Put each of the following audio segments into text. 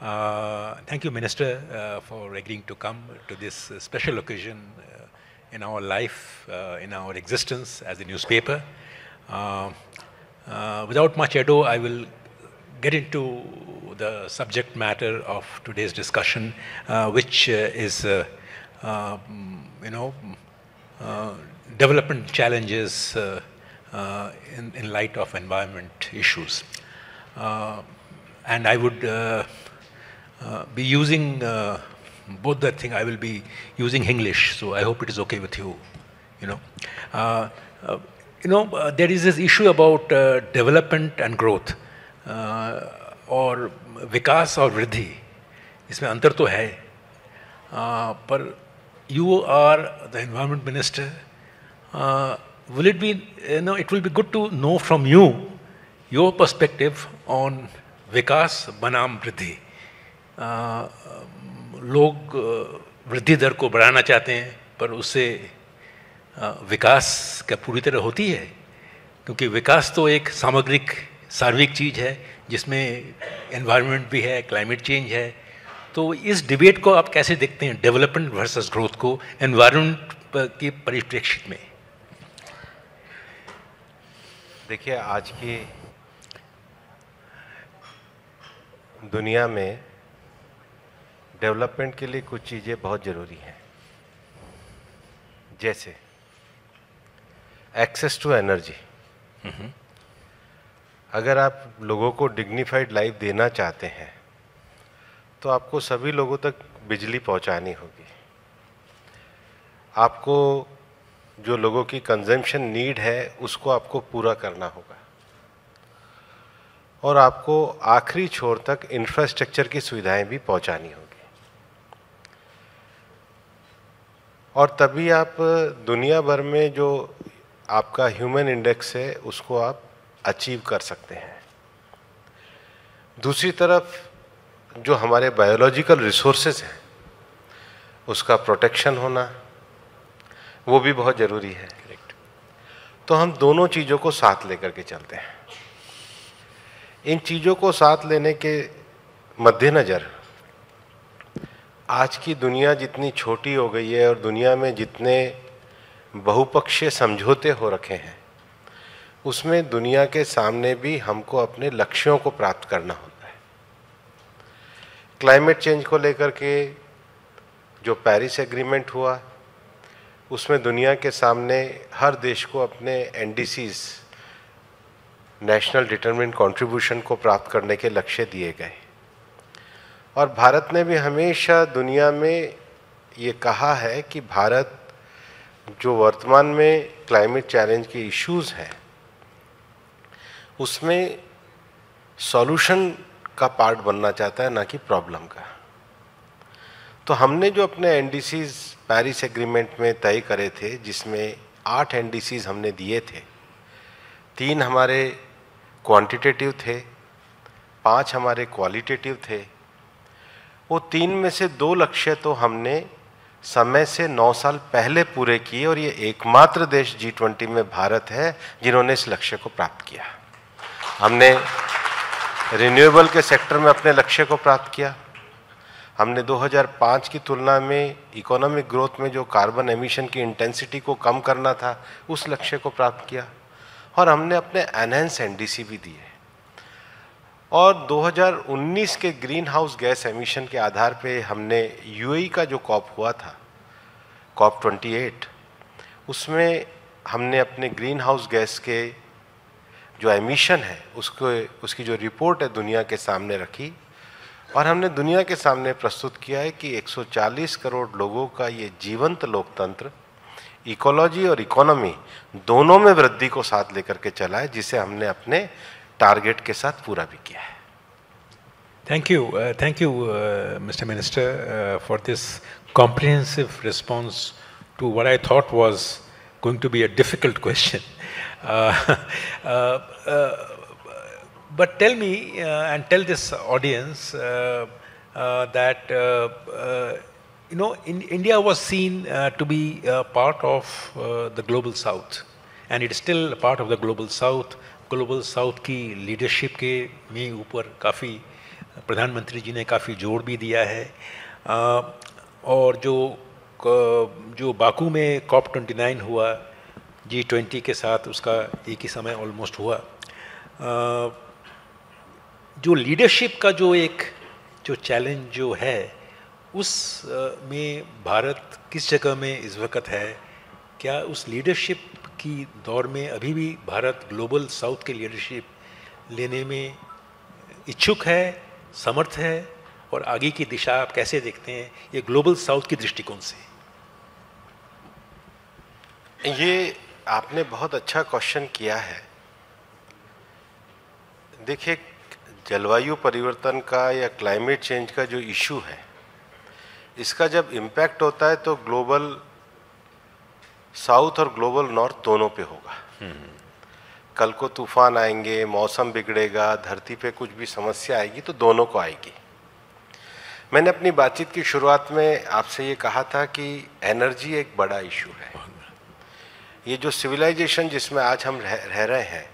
Thank you, Minister, for agreeing to come to this special occasion in our life, in our existence as a newspaper. Without much ado, I will get into the subject matter of today's discussion, which is, development challenges in light of environment issues. And I would be using both the thing. I will be using English, so I hope it is okay with you. There is this issue about development and growth, और विकास और वृद्धि, इसमें अंतर तो है, पर you are the environment minister. Will it be, it will be good to know from you your perspective on विकास बनाम वृद्धि. लोग वृद्धि दर को बढ़ाना चाहते हैं, पर उससे विकास क्या पूरी तरह होती है? क्योंकि विकास तो एक सार्विक चीज़ है जिसमें एनवायरनमेंट भी है, क्लाइमेट चेंज है. तो इस डिबेट को आप कैसे देखते हैं, डेवलपमेंट वर्सेस ग्रोथ को एनवायरनमेंट के परिप्रेक्ष्य में? देखिए, आज की दुनिया में डेवलपमेंट के लिए कुछ चीज़ें बहुत ज़रूरी हैं, जैसे एक्सेस टू एनर्जी. अगर आप लोगों को डिग्निफाइड लाइफ देना चाहते हैं तो आपको सभी लोगों तक बिजली पहुंचानी होगी. आपको जो लोगों की कंजम्पशन नीड है उसको आपको पूरा करना होगा, और आपको आखिरी छोर तक इंफ्रास्ट्रक्चर की सुविधाएं भी पहुंचानी होगी. और तभी आप दुनिया भर में जो आपका ह्यूमन इंडेक्स है उसको आप अचीव कर सकते हैं. दूसरी तरफ जो हमारे बायोलॉजिकल रिसोर्सेज हैं उसका प्रोटेक्शन होना वो भी बहुत ज़रूरी है. तो हम दोनों चीज़ों को साथ लेकर के चलते हैं. इन चीज़ों को साथ लेने के मद्देनज़र आज की दुनिया जितनी छोटी हो गई है और दुनिया में जितने बहुपक्षीय समझौते हो रखे हैं, उसमें दुनिया के सामने भी हमको अपने लक्ष्यों को प्राप्त करना होता है. क्लाइमेट चेंज को लेकर के जो पेरिस एग्रीमेंट हुआ, उसमें दुनिया के सामने हर देश को अपने एनडीसीज, नेशनल डिटरमिन्ड कंट्रीब्यूशन को प्राप्त करने के लक्ष्य दिए गए. और भारत ने भी हमेशा दुनिया में ये कहा है कि भारत जो वर्तमान में क्लाइमेट चैलेंज के इश्यूज हैं उसमें सॉल्यूशन का पार्ट बनना चाहता है, ना कि प्रॉब्लम का. तो हमने जो अपने एनडीसीज पेरिस एग्रीमेंट में तय करे थे, जिसमें 8 एनडीसीज हमने दिए थे, 3 हमारे क्वांटिटेटिव थे, 5 हमारे क्वालिटेटिव थे. वो 3 में से 2 लक्ष्य तो हमने समय से 9 साल पहले पूरे किए, और ये एकमात्र देश G20 में भारत है जिन्होंने इस लक्ष्य को प्राप्त किया. हमने रिन्यूएबल के सेक्टर में अपने लक्ष्य को प्राप्त किया. हमने 2005 की तुलना में इकोनॉमिक ग्रोथ में जो कार्बन एमिशन की इंटेंसिटी को कम करना था उस लक्ष्य को प्राप्त किया. और हमने अपने एनहेंस एनडीसी भी दिए. और 2019 के ग्रीन हाउस गैस एमिशन के आधार पे हमने यूएई का जो कॉप हुआ था, कॉप 28, उसमें हमने अपने ग्रीन हाउस गैस के जो एमिशन है उसकी जो रिपोर्ट है दुनिया के सामने रखी. और हमने दुनिया के सामने प्रस्तुत किया है कि 140 करोड़ लोगों का ये जीवंत लोकतंत्र इकोलॉजी और इकोनॉमी दोनों में वृद्धि को साथ लेकर के चला है, जिसे हमने अपने टारगेट के साथ पूरा भी किया है. Thank you, Mr. Minister, for this comprehensive response to what I thought was going to be a difficult question. But tell me and tell this audience that India was seen to be part of the global South, and it is still a part of the global South. Global south की leadership के में ऊपर काफ़ी प्रधानमंत्री जी ने काफ़ी जोर भी दिया है। और जो बाकू में COP29 हुआ G20 के साथ, उसका एक ही समय ऑलमोस्ट हुआ। जो लीडरशिप का जो चैलेंज जो है, उस में भारत किस जगह में इस वक्त है? क्या उस लीडरशिप की दौर में अभी भी भारत ग्लोबल साउथ की लीडरशिप लेने में इच्छुक है, समर्थ है? और आगे की दिशा आप कैसे देखते हैं ये ग्लोबल साउथ की दृष्टिकोण से? ये आपने बहुत अच्छा क्वेश्चन किया है। देखिए, जलवायु परिवर्तन का या क्लाइमेट चेंज का जो इशू है, इसका जब इम्पैक्ट होता है तो ग्लोबल साउथ और ग्लोबल नॉर्थ दोनों पे होगा। कल को तूफान आएंगे, मौसम बिगड़ेगा, धरती पे कुछ भी समस्या आएगी तो दोनों को आएगी। मैंने अपनी बातचीत की शुरुआत में आपसे ये कहा था कि एनर्जी एक बड़ा इशू है। ये जो सिविलाइजेशन जिसमें आज हम रह रहे हैं,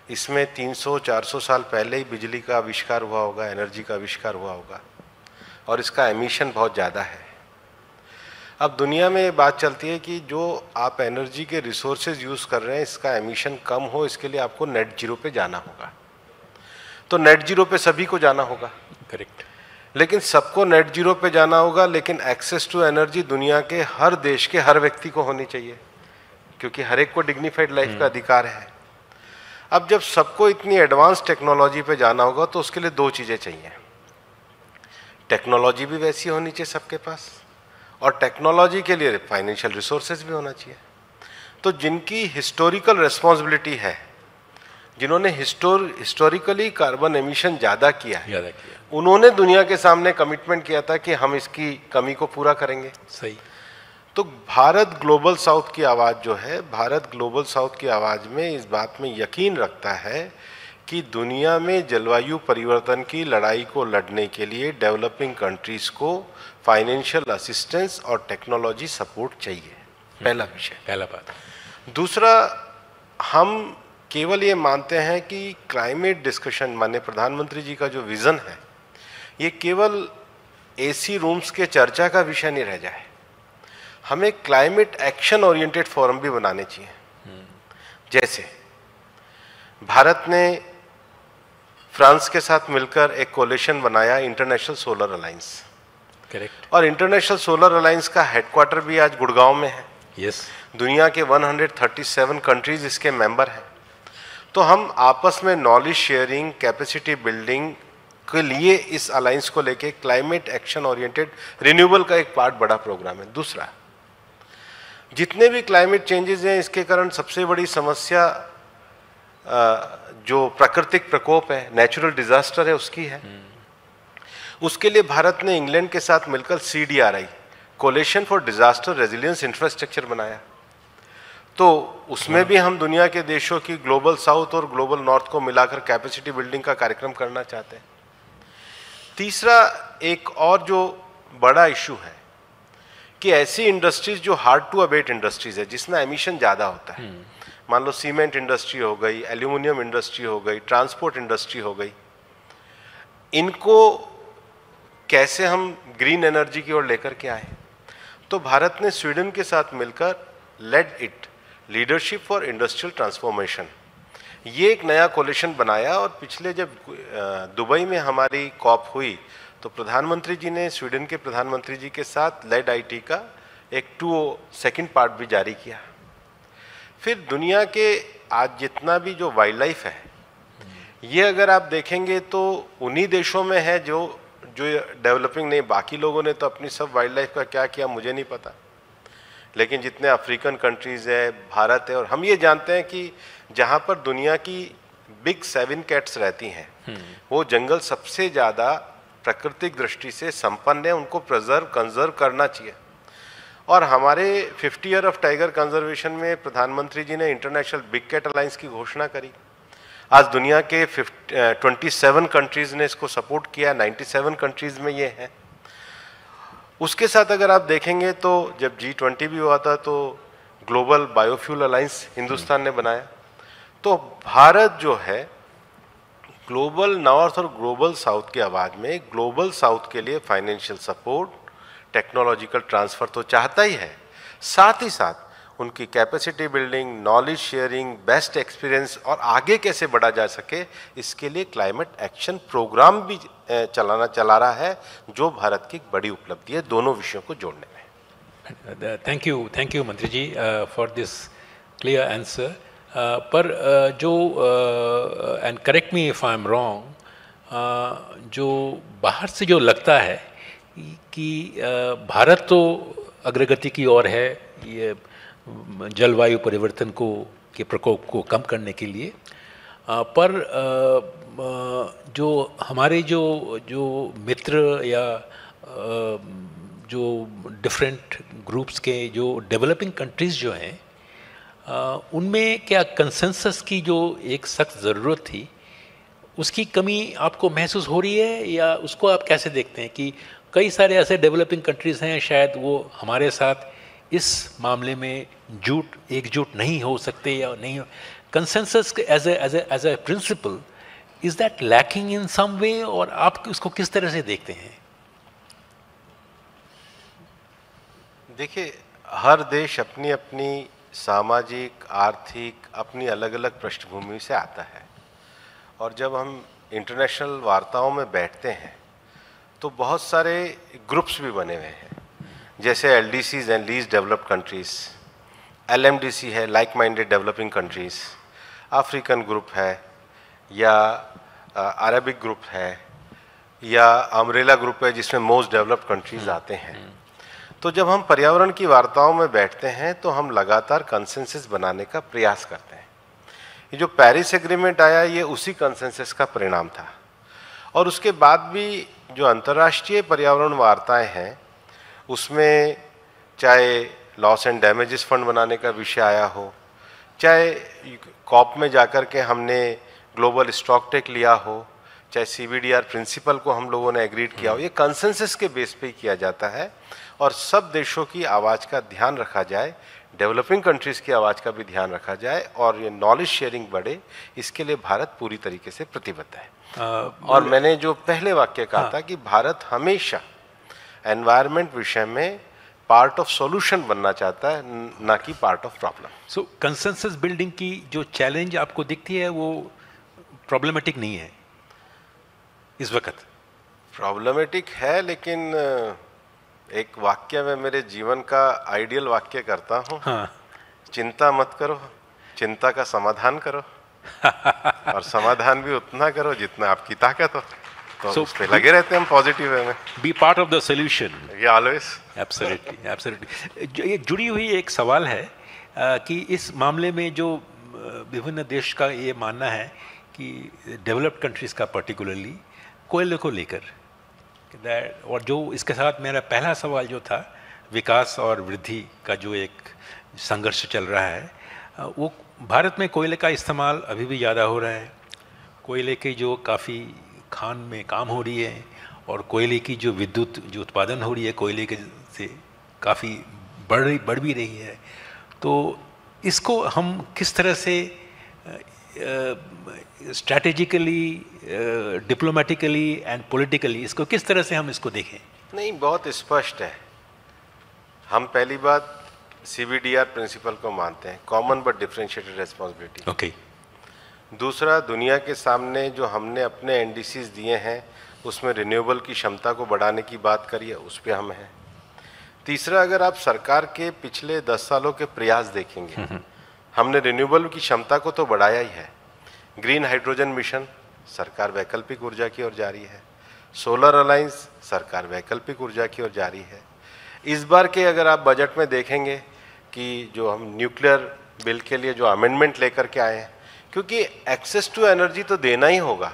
इसमें 300-400 साल पहले ही बिजली का आविष्कार हुआ होगा, एनर्जी का आविष्कार हुआ होगा, और इसका एमिशन बहुत ज़्यादा है। अब दुनिया में ये बात चलती है कि जो आप एनर्जी के रिसोर्सेज यूज़ कर रहे हैं, इसका एमिशन कम हो, इसके लिए आपको नेट जीरो पे जाना होगा। तो नेट जीरो पे सभी को जाना होगा, करेक्ट। लेकिन सबको नेट जीरो पे जाना होगा, लेकिन एक्सेस टू एनर्जी दुनिया के हर देश के हर व्यक्ति को होनी चाहिए, क्योंकि हर एक को डिग्निफाइड लाइफ का अधिकार है। अब जब सबको इतनी एडवांस टेक्नोलॉजी पे जाना होगा तो उसके लिए दो चीज़ें चाहिए। टेक्नोलॉजी भी वैसी होनी चाहिए सबके पास, और टेक्नोलॉजी के लिए फाइनेंशियल रिसोर्सेज भी होना चाहिए। तो जिनकी हिस्टोरिकल रिस्पॉन्सिबिलिटी है, जिन्होंने हिस्टोरिकली कार्बन एमिशन ज़्यादा किया है, उन्होंने दुनिया के सामने कमिटमेंट किया था कि हम इसकी कमी को पूरा करेंगे। सही। तो भारत ग्लोबल साउथ की आवाज़ जो है, भारत ग्लोबल साउथ की आवाज़ में इस बात में यकीन रखता है कि दुनिया में जलवायु परिवर्तन की लड़ाई को लड़ने के लिए डेवलपिंग कंट्रीज़ को फाइनेंशियल असिस्टेंस और टेक्नोलॉजी सपोर्ट चाहिए। पहला विषय, पहला बात। दूसरा, हम केवल ये मानते हैं कि क्लाइमेट डिस्कशन, माने प्रधानमंत्री जी का जो विज़न है, ये केवल एसी रूम्स के चर्चा का विषय नहीं रह जाए। हमें क्लाइमेट एक्शन ओरिएंटेड फोरम भी बनाने चाहिए। जैसे भारत ने फ्रांस के साथ मिलकर एक कोलिशन बनाया, इंटरनेशनल सोलर अलायंस। करेक्ट। और इंटरनेशनल सोलर अलायंस का हेडक्वार्टर भी आज गुड़गांव में है। यस। दुनिया के 137 कंट्रीज इसके मेंबर हैं। तो हम आपस में नॉलेज शेयरिंग, कैपेसिटी बिल्डिंग के लिए इस अलायंस को लेके क्लाइमेट एक्शन ओरिएंटेड रिन्यूएबल का एक पार्ट बड़ा प्रोग्राम है। दूसरा, जितने भी क्लाइमेट चेंजेस हैं, इसके कारण सबसे बड़ी समस्या जो प्राकृतिक प्रकोप है, नेचुरल डिजास्टर है, उसकी है। उसके लिए भारत ने इंग्लैंड के साथ मिलकर CDRI, coalition for disaster resilience infrastructure बनाया। तो उसमें भी हम दुनिया के देशों की ग्लोबल साउथ और ग्लोबल नॉर्थ को मिलाकर कैपेसिटी बिल्डिंग का कार्यक्रम करना चाहते हैं। तीसरा, एक और जो बड़ा इशू है कि ऐसी इंडस्ट्रीज जो हार्ड टू अबेट इंडस्ट्रीज है, जिसमें एमिशन ज़्यादा होता है, मान लो सीमेंट इंडस्ट्री हो गई, एल्यूमिनियम इंडस्ट्री हो गई, ट्रांसपोर्ट इंडस्ट्री हो गई, इनको कैसे हम ग्रीन एनर्जी की ओर लेकर के आए। तो भारत ने स्वीडन के साथ मिलकर lead it leadership for industrial transformation, ये एक नया कोलिशन बनाया। और पिछले जब दुबई में हमारी COP हुई तो प्रधानमंत्री जी ने स्वीडन के प्रधानमंत्री जी के साथ लेड IT का एक 2 पार्ट भी जारी किया। फिर दुनिया के आज जितना भी जो वाइल्ड लाइफ है, ये अगर आप देखेंगे तो उन्हीं देशों में है जो डेवलपिंग नहीं। बाकी लोगों ने तो अपनी सब वाइल्ड लाइफ का क्या किया मुझे नहीं पता, लेकिन जितने अफ्रीकन कंट्रीज़ है, भारत है, और हम ये जानते हैं कि जहाँ पर दुनिया की बिग 7 कैट्स रहती हैं, वो जंगल सबसे ज़्यादा प्राकृतिक दृष्टि से संपन्न है, उनको कंजर्व करना चाहिए। और हमारे 50 ईयर ऑफ टाइगर कंजर्वेशन में प्रधानमंत्री जी ने इंटरनेशनल बिग कैट अलायंस की घोषणा करी। आज दुनिया के 27 कंट्रीज़ ने इसको सपोर्ट किया, 97 कंट्रीज़ में ये है। उसके साथ अगर आप देखेंगे तो जब G20 भी हुआ था तो ग्लोबल बायोफ्यूल अलायंस हिंदुस्तान ने बनाया। तो भारत जो है ग्लोबल नॉर्थ और ग्लोबल साउथ की आवाज़ में ग्लोबल साउथ के लिए फाइनेंशियल सपोर्ट, टेक्नोलॉजिकल ट्रांसफ़र तो चाहता ही है, साथ ही साथ उनकी capacity building, knowledge sharing, best experience और आगे कैसे बढ़ा जा सके, इसके लिए क्लाइमेट एक्शन प्रोग्राम भी चला रहा है, जो भारत की एक बड़ी उपलब्धि है दोनों विषयों को जोड़ने में। थैंक यू मंत्री जी फॉर दिस क्लियर आंसर। पर जो and correct me if I am wrong, जो बाहर से जो लगता है कि भारत तो अग्रगति की ओर है ये जलवायु परिवर्तन के प्रकोप को कम करने के लिए, पर जो हमारे जो मित्र या जो डिफरेंट ग्रुप्स के जो डेवलपिंग कंट्रीज़ जो हैं, उनमें क्या कंसेंसस की जो एक सख्त ज़रूरत थी उसकी कमी आपको महसूस हो रही है, या उसको आप कैसे देखते हैं कि कई सारे ऐसे डेवलपिंग कंट्रीज़ हैं शायद वो हमारे साथ इस मामले में एकजुट नहीं हो सकते या नहीं, consensus as a principle is that lacking in some way, और आप उसको किस तरह से देखते हैं? देखिए, हर देश अपनी अपनी सामाजिक, आर्थिक, अपनी अलग अलग पृष्ठभूमि से आता है, और जब हम इंटरनेशनल वार्ताओं में बैठते हैं तो बहुत सारे ग्रुप्स भी बने हुए हैं, जैसे LDCs and least developed countries, LMDC है, like minded developing countries, African group है, या अरबिक ग्रुप है, या अम्ब्रेला ग्रुप है जिसमें मोस्ट डेवलप्ड कंट्रीज़ आते हैं। तो जब हम पर्यावरण की वार्ताओं में बैठते हैं तो हम लगातार कंसेंसस बनाने का प्रयास करते हैं। ये जो पेरिस एग्रीमेंट आया ये उसी कंसेंसस का परिणाम था, और उसके बाद भी जो अंतर्राष्ट्रीय पर्यावरण वार्ताएं हैं उसमें चाहे लॉस एंड डैमेजेस फंड बनाने का विषय आया हो, चाहे कॉप में जाकर के हमने ग्लोबल स्टॉक टेक लिया हो, चाहे CBDR प्रिंसिपल को हम लोगों ने एग्रीड किया हो, ये कंसेंसस के बेस पे ही किया जाता है, और सब देशों की आवाज़ का ध्यान रखा जाए, डेवलपिंग कंट्रीज़ की आवाज़ का भी ध्यान रखा जाए, और ये नॉलेज शेयरिंग बढ़े, इसके लिए भारत पूरी तरीके से प्रतिबद्ध है। और मैंने जो पहले वाक्य कहा था कि भारत हमेशा एनवायरनमेंट विषय में पार्ट ऑफ सॉल्यूशन बनना चाहता है, ना कि part of problem. So consensus building की जो चैलेंज आपको दिखती है वो प्रॉब्लमेटिक नहीं है इस वक्त? प्रॉब्लमेटिक है, लेकिन एक वाक्य में मेरे जीवन का आइडियल वाक्य करता हूँ, हाँ। चिंता मत करो, चिंता का समाधान करो और समाधान भी उतना करो जितना आपकी ताकत हो। तो उस पे लगे रहते हैं हम पॉजिटिव वे में। Be part of the solution. ये ऑलवेज। Absolutely, absolutely. एक जुड़ी हुई एक सवाल है कि इस मामले में जो विभिन्न देश का ये मानना है कि डेवलप्ड कंट्रीज़ का पर्टिकुलरली कोयले को लेकर, और जो इसके साथ मेरा पहला सवाल जो था विकास और वृद्धि का जो एक संघर्ष चल रहा है, वो भारत में कोयले का इस्तेमाल अभी भी ज़्यादा हो रहा है, कोयले की जो काफ़ी खान में काम हो रही है, और कोयले की जो विद्युत जो उत्पादन हो रही है कोयले के से काफ़ी बढ़ भी रही है। तो इसको हम किस तरह से स्ट्रैटेजिकली, डिप्लोमेटिकली एंड पॉलिटिकली इसको किस तरह से हम इसको देखें? नहीं, बहुत स्पष्ट है। हम पहली बात CBDR प्रिंसिपल को मानते हैं, common but differentiated responsibility. Okay. दूसरा, दुनिया के सामने जो हमने अपने NDCs दिए हैं उसमें रिन्यूएबल की क्षमता को बढ़ाने की बात करिए, उस पर हम हैं। तीसरा, अगर आप सरकार के पिछले 10 सालों के प्रयास देखेंगे, हमने रिन्यूएबल की क्षमता को तो बढ़ाया ही है। ग्रीन हाइड्रोजन मिशन, सरकार वैकल्पिक ऊर्जा की ओर जा रही है। सोलर अलायंस, सरकार वैकल्पिक ऊर्जा की ओर जा रही है। इस बार के अगर आप बजट में देखेंगे कि जो हम न्यूक्लियर बिल के लिए जो अमेंडमेंट लेकर के आए हैं, क्योंकि एक्सेस टू एनर्जी तो देना ही होगा,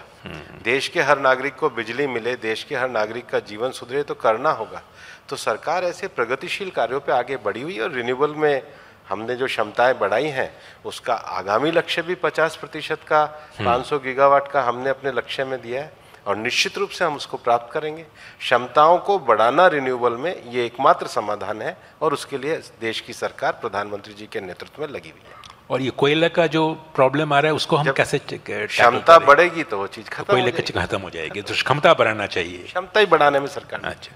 देश के हर नागरिक को बिजली मिले, देश के हर नागरिक का जीवन सुधरे तो करना होगा। तो सरकार ऐसे प्रगतिशील कार्यों पे आगे बढ़ी हुई है, और रिन्यूएबल में हमने जो क्षमताएं बढ़ाई हैं उसका आगामी लक्ष्य भी 50% का 500 गीगावाट का हमने अपने लक्ष्य में दिया है, और निश्चित रूप से हम उसको प्राप्त करेंगे। क्षमताओं को बढ़ाना रिन्यूएबल में ये एकमात्र समाधान है, और उसके लिए देश की सरकार प्रधानमंत्री जी के नेतृत्व में लगी हुई है। और ये कोयले का जो प्रॉब्लम आ रहा है उसको हम कैसे क्षमता बढ़ेगी तो वो चीज खत्म कोयले का खत्म हो जाएगी, तो क्षमता बढ़ाना चाहिए, क्षमता ही बढ़ाने में सरकार। अच्छा,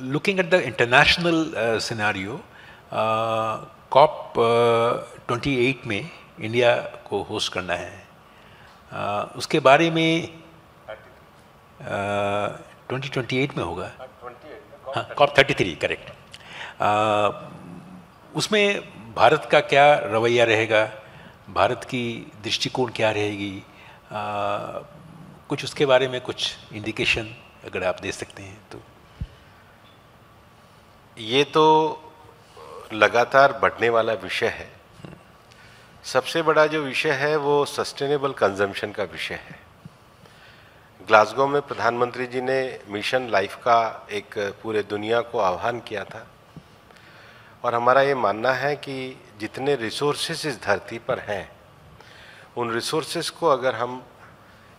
looking at the international scenario, COP 28 में इंडिया को होस्ट करना है, उसके बारे में 2028 में होगा, हाँ COP 33 करेक्ट। उसमें भारत का क्या रवैया रहेगा, भारत की दृष्टिकोण क्या रहेगी, कुछ उसके बारे में कुछ इंडिकेशन अगर आप दे सकते हैं तो। ये तो लगातार बढ़ने वाला विषय है। सबसे बड़ा जो विषय है वो सस्टेनेबल कंजम्पशन का विषय है। ग्लासगो में प्रधानमंत्री जी ने मिशन लाइफ का एक पूरे दुनिया को आह्वान किया था, और हमारा ये मानना है कि जितने रिसोर्सेस इस धरती पर हैं, उन रिसोर्सेस को अगर हम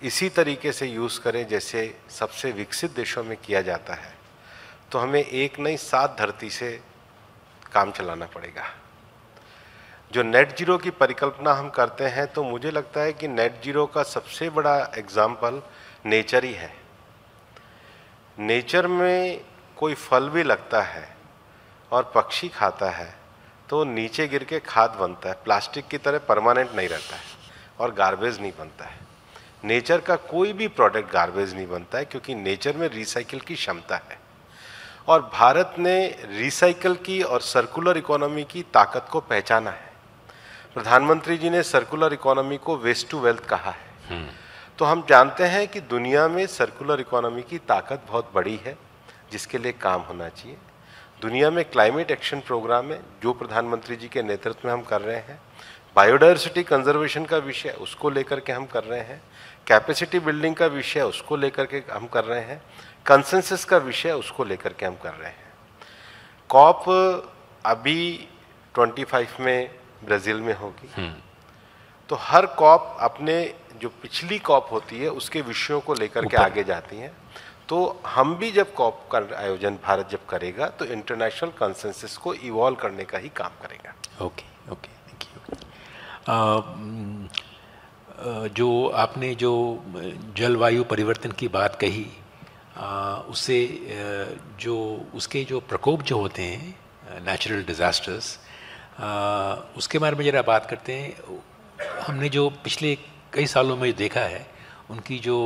इसी तरीके से यूज़ करें जैसे सबसे विकसित देशों में किया जाता है, तो हमें एक नहीं 7 धरती से काम चलाना पड़ेगा। जो नेट जीरो की परिकल्पना हम करते हैं, तो मुझे लगता है कि नेट जीरो का सबसे बड़ा एग्जाम्पल नेचर ही है। नेचर में कोई फल भी लगता है और पक्षी खाता है तो नीचे गिर के खाद बनता है, प्लास्टिक की तरह परमानेंट नहीं रहता है और गार्बेज नहीं बनता है। नेचर का कोई भी प्रोडक्ट गार्बेज नहीं बनता है, क्योंकि नेचर में रिसाइकिल की क्षमता है। और भारत ने रिसाइकिल की और सर्कुलर इकोनॉमी की ताकत को पहचाना है। प्रधानमंत्री जी ने सर्कुलर इकोनॉमी को वेस्ट टू वेल्थ कहा है। तो हम जानते हैं कि दुनिया में सर्कुलर इकोनॉमी की ताकत बहुत बड़ी है, जिसके लिए काम होना चाहिए। दुनिया में क्लाइमेट एक्शन प्रोग्राम है जो प्रधानमंत्री जी के नेतृत्व में हम कर रहे हैं। बायोडायवर्सिटी कंजर्वेशन का विषय उसको लेकर के हम कर रहे हैं। कैपेसिटी बिल्डिंग का विषय उसको लेकर के हम कर रहे हैं। कंसेंसस का विषय उसको लेकर के हम कर रहे हैं। कॉप अभी 25 में ब्राज़ील में होगी। तो हर कॉप अपने जो पिछली कॉप होती है उसके विषयों को लेकर के आगे जाती हैं। तो हम भी जब कॉप का आयोजन भारत जब करेगा तो इंटरनेशनल कंसेंसस को इवॉल्व करने का ही काम करेगा। Okay okay, thank you. जो आपने जो जलवायु परिवर्तन की बात कही, उससे जो उसके जो प्रकोप जो होते हैं नेचुरल डिज़ास्टर्स, उसके बारे में ज़रा बात करते हैं। हमने जो पिछले कई सालों में देखा है, उनकी जो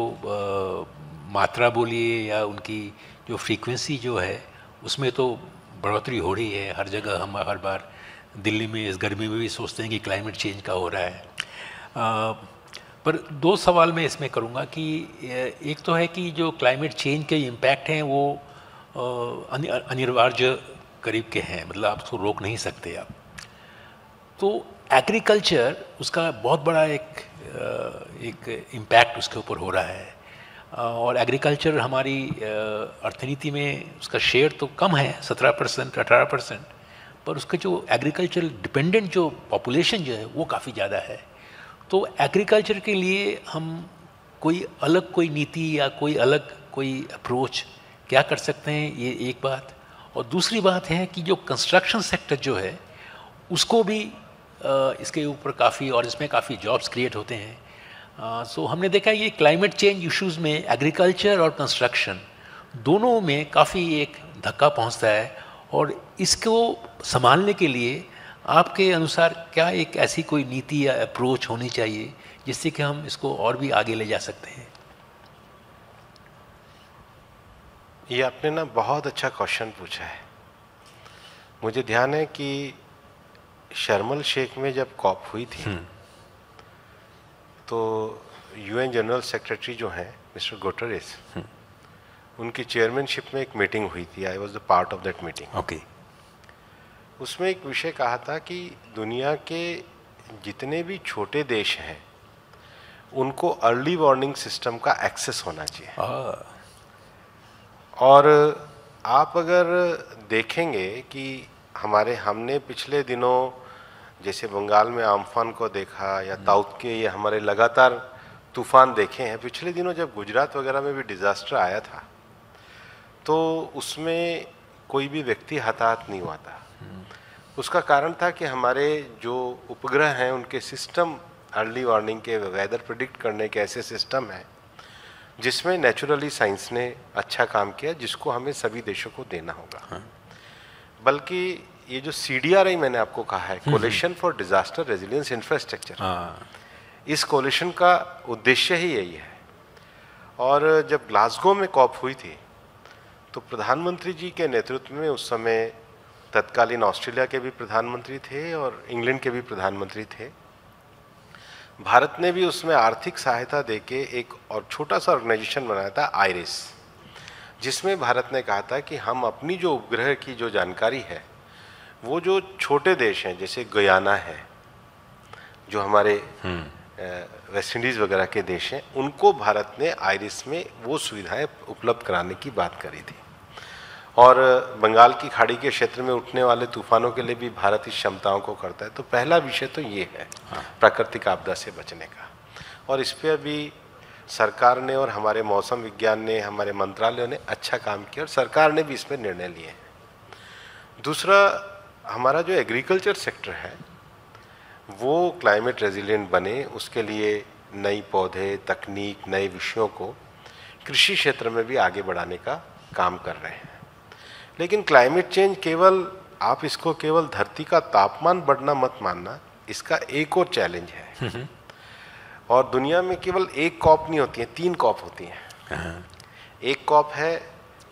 मात्रा बोलिए या उनकी जो फ्रीक्वेंसी जो है, उसमें तो बढ़ोतरी हो रही है हर जगह। हम हर बार दिल्ली में इस गर्मी में भी सोचते हैं कि क्लाइमेट चेंज का हो रहा है। पर 2 सवाल मैं इसमें करूँगा कि एक तो है कि जो क्लाइमेट चेंज के इम्पैक्ट हैं वो अनिवार्य करीब के हैं, मतलब आप उसको रोक नहीं सकते आप। तो एग्रीकल्चर उसका बहुत बड़ा एक इम्पैक्ट उसके ऊपर हो रहा है, और एग्रीकल्चर हमारी अर्थनीति में उसका शेयर तो कम है, 17% 18%, पर उसका जो एग्रीकल्चर डिपेंडेंट जो पॉपुलेशन जो है वो काफ़ी ज़्यादा है। तो एग्रीकल्चर के लिए हम कोई नीति या कोई अप्रोच क्या कर सकते हैं, ये एक बात। और दूसरी बात है कि जो कंस्ट्रक्शन सेक्टर जो है उसको भी इसके ऊपर काफ़ी, और इसमें काफ़ी जॉब्स क्रिएट होते हैं। सो हमने देखा ये क्लाइमेट चेंज इश्यूज़ में एग्रीकल्चर और कंस्ट्रक्शन दोनों में काफ़ी एक धक्का पहुंचता है, और इसको संभालने के लिए आपके अनुसार क्या एक ऐसी कोई नीति या अप्रोच होनी चाहिए जिससे कि हम इसको और भी आगे ले जा सकते हैं? ये आपने ना बहुत अच्छा क्वेश्चन पूछा है। मुझे ध्यान है कि शर्म एल शेख में जब कॉप हुई थी तो यूएन जनरल सेक्रेटरी जो हैं मिस्टर गुटेरेस, उनकी चेयरमैनशिप में एक मीटिंग हुई थी। I was the part of that meeting. Okay. उसमें एक विषय कहा था कि दुनिया के जितने भी छोटे देश हैं उनको अर्ली वार्निंग सिस्टम का एक्सेस होना चाहिए। और आप अगर देखेंगे कि हमने पिछले दिनों जैसे बंगाल में आम्फान को देखा या ताउत के ये हमारे लगातार तूफान देखे हैं। पिछले दिनों जब गुजरात वगैरह में भी डिज़ास्टर आया था तो उसमें कोई भी व्यक्ति हताहत नहीं हुआ था। उसका कारण था कि हमारे जो उपग्रह हैं उनके सिस्टम अर्ली वार्निंग के, वेदर प्रिडिक्ट करने के ऐसे सिस्टम हैं जिसमें नेचुरली साइंस ने अच्छा काम किया, जिसको हमें सभी देशों को देना होगा। हाँ। बल्कि ये जो CDRI मैंने आपको कहा है, coalition for disaster resilience infrastructure, इस कोलिशन का उद्देश्य ही यही है। और जब ग्लासगो में कॉप हुई थी तो प्रधानमंत्री जी के नेतृत्व में, उस समय तत्कालीन ऑस्ट्रेलिया के भी प्रधानमंत्री थे और इंग्लैंड के भी प्रधानमंत्री थे, भारत ने भी उसमें आर्थिक सहायता देके एक और छोटा सा ऑर्गेनाइजेशन बनाया था, आइरिस, जिसमें भारत ने कहा था कि हम अपनी जो उपग्रह की जो जानकारी है, वो जो छोटे देश हैं जैसे गयाना है, जो हमारे वेस्ट इंडीज़ वगैरह के देश हैं, उनको भारत ने आइरिस में वो सुविधाएं उपलब्ध कराने की बात करी थी। और बंगाल की खाड़ी के क्षेत्र में उठने वाले तूफानों के लिए भी भारत इस क्षमताओं को करता है। तो पहला विषय तो ये है प्राकृतिक आपदा से बचने का, और इस पर भी सरकार ने और हमारे मौसम विज्ञान ने, हमारे मंत्रालयों ने अच्छा काम किया और सरकार ने भी इस पर निर्णय लिए हैं। दूसरा, हमारा जो एग्रीकल्चर सेक्टर है वो क्लाइमेट रेजिलिएंट बने, उसके लिए नई पौधे, तकनीक, नए विषयों को कृषि क्षेत्र में भी आगे बढ़ाने का काम कर रहे हैं। लेकिन क्लाइमेट चेंज केवल, आप इसको केवल धरती का तापमान बढ़ना मत मानना, इसका एक और चैलेंज है। और दुनिया में केवल एक कॉप नहीं होती है, 3 कॉप होती हैं। एक कॉप है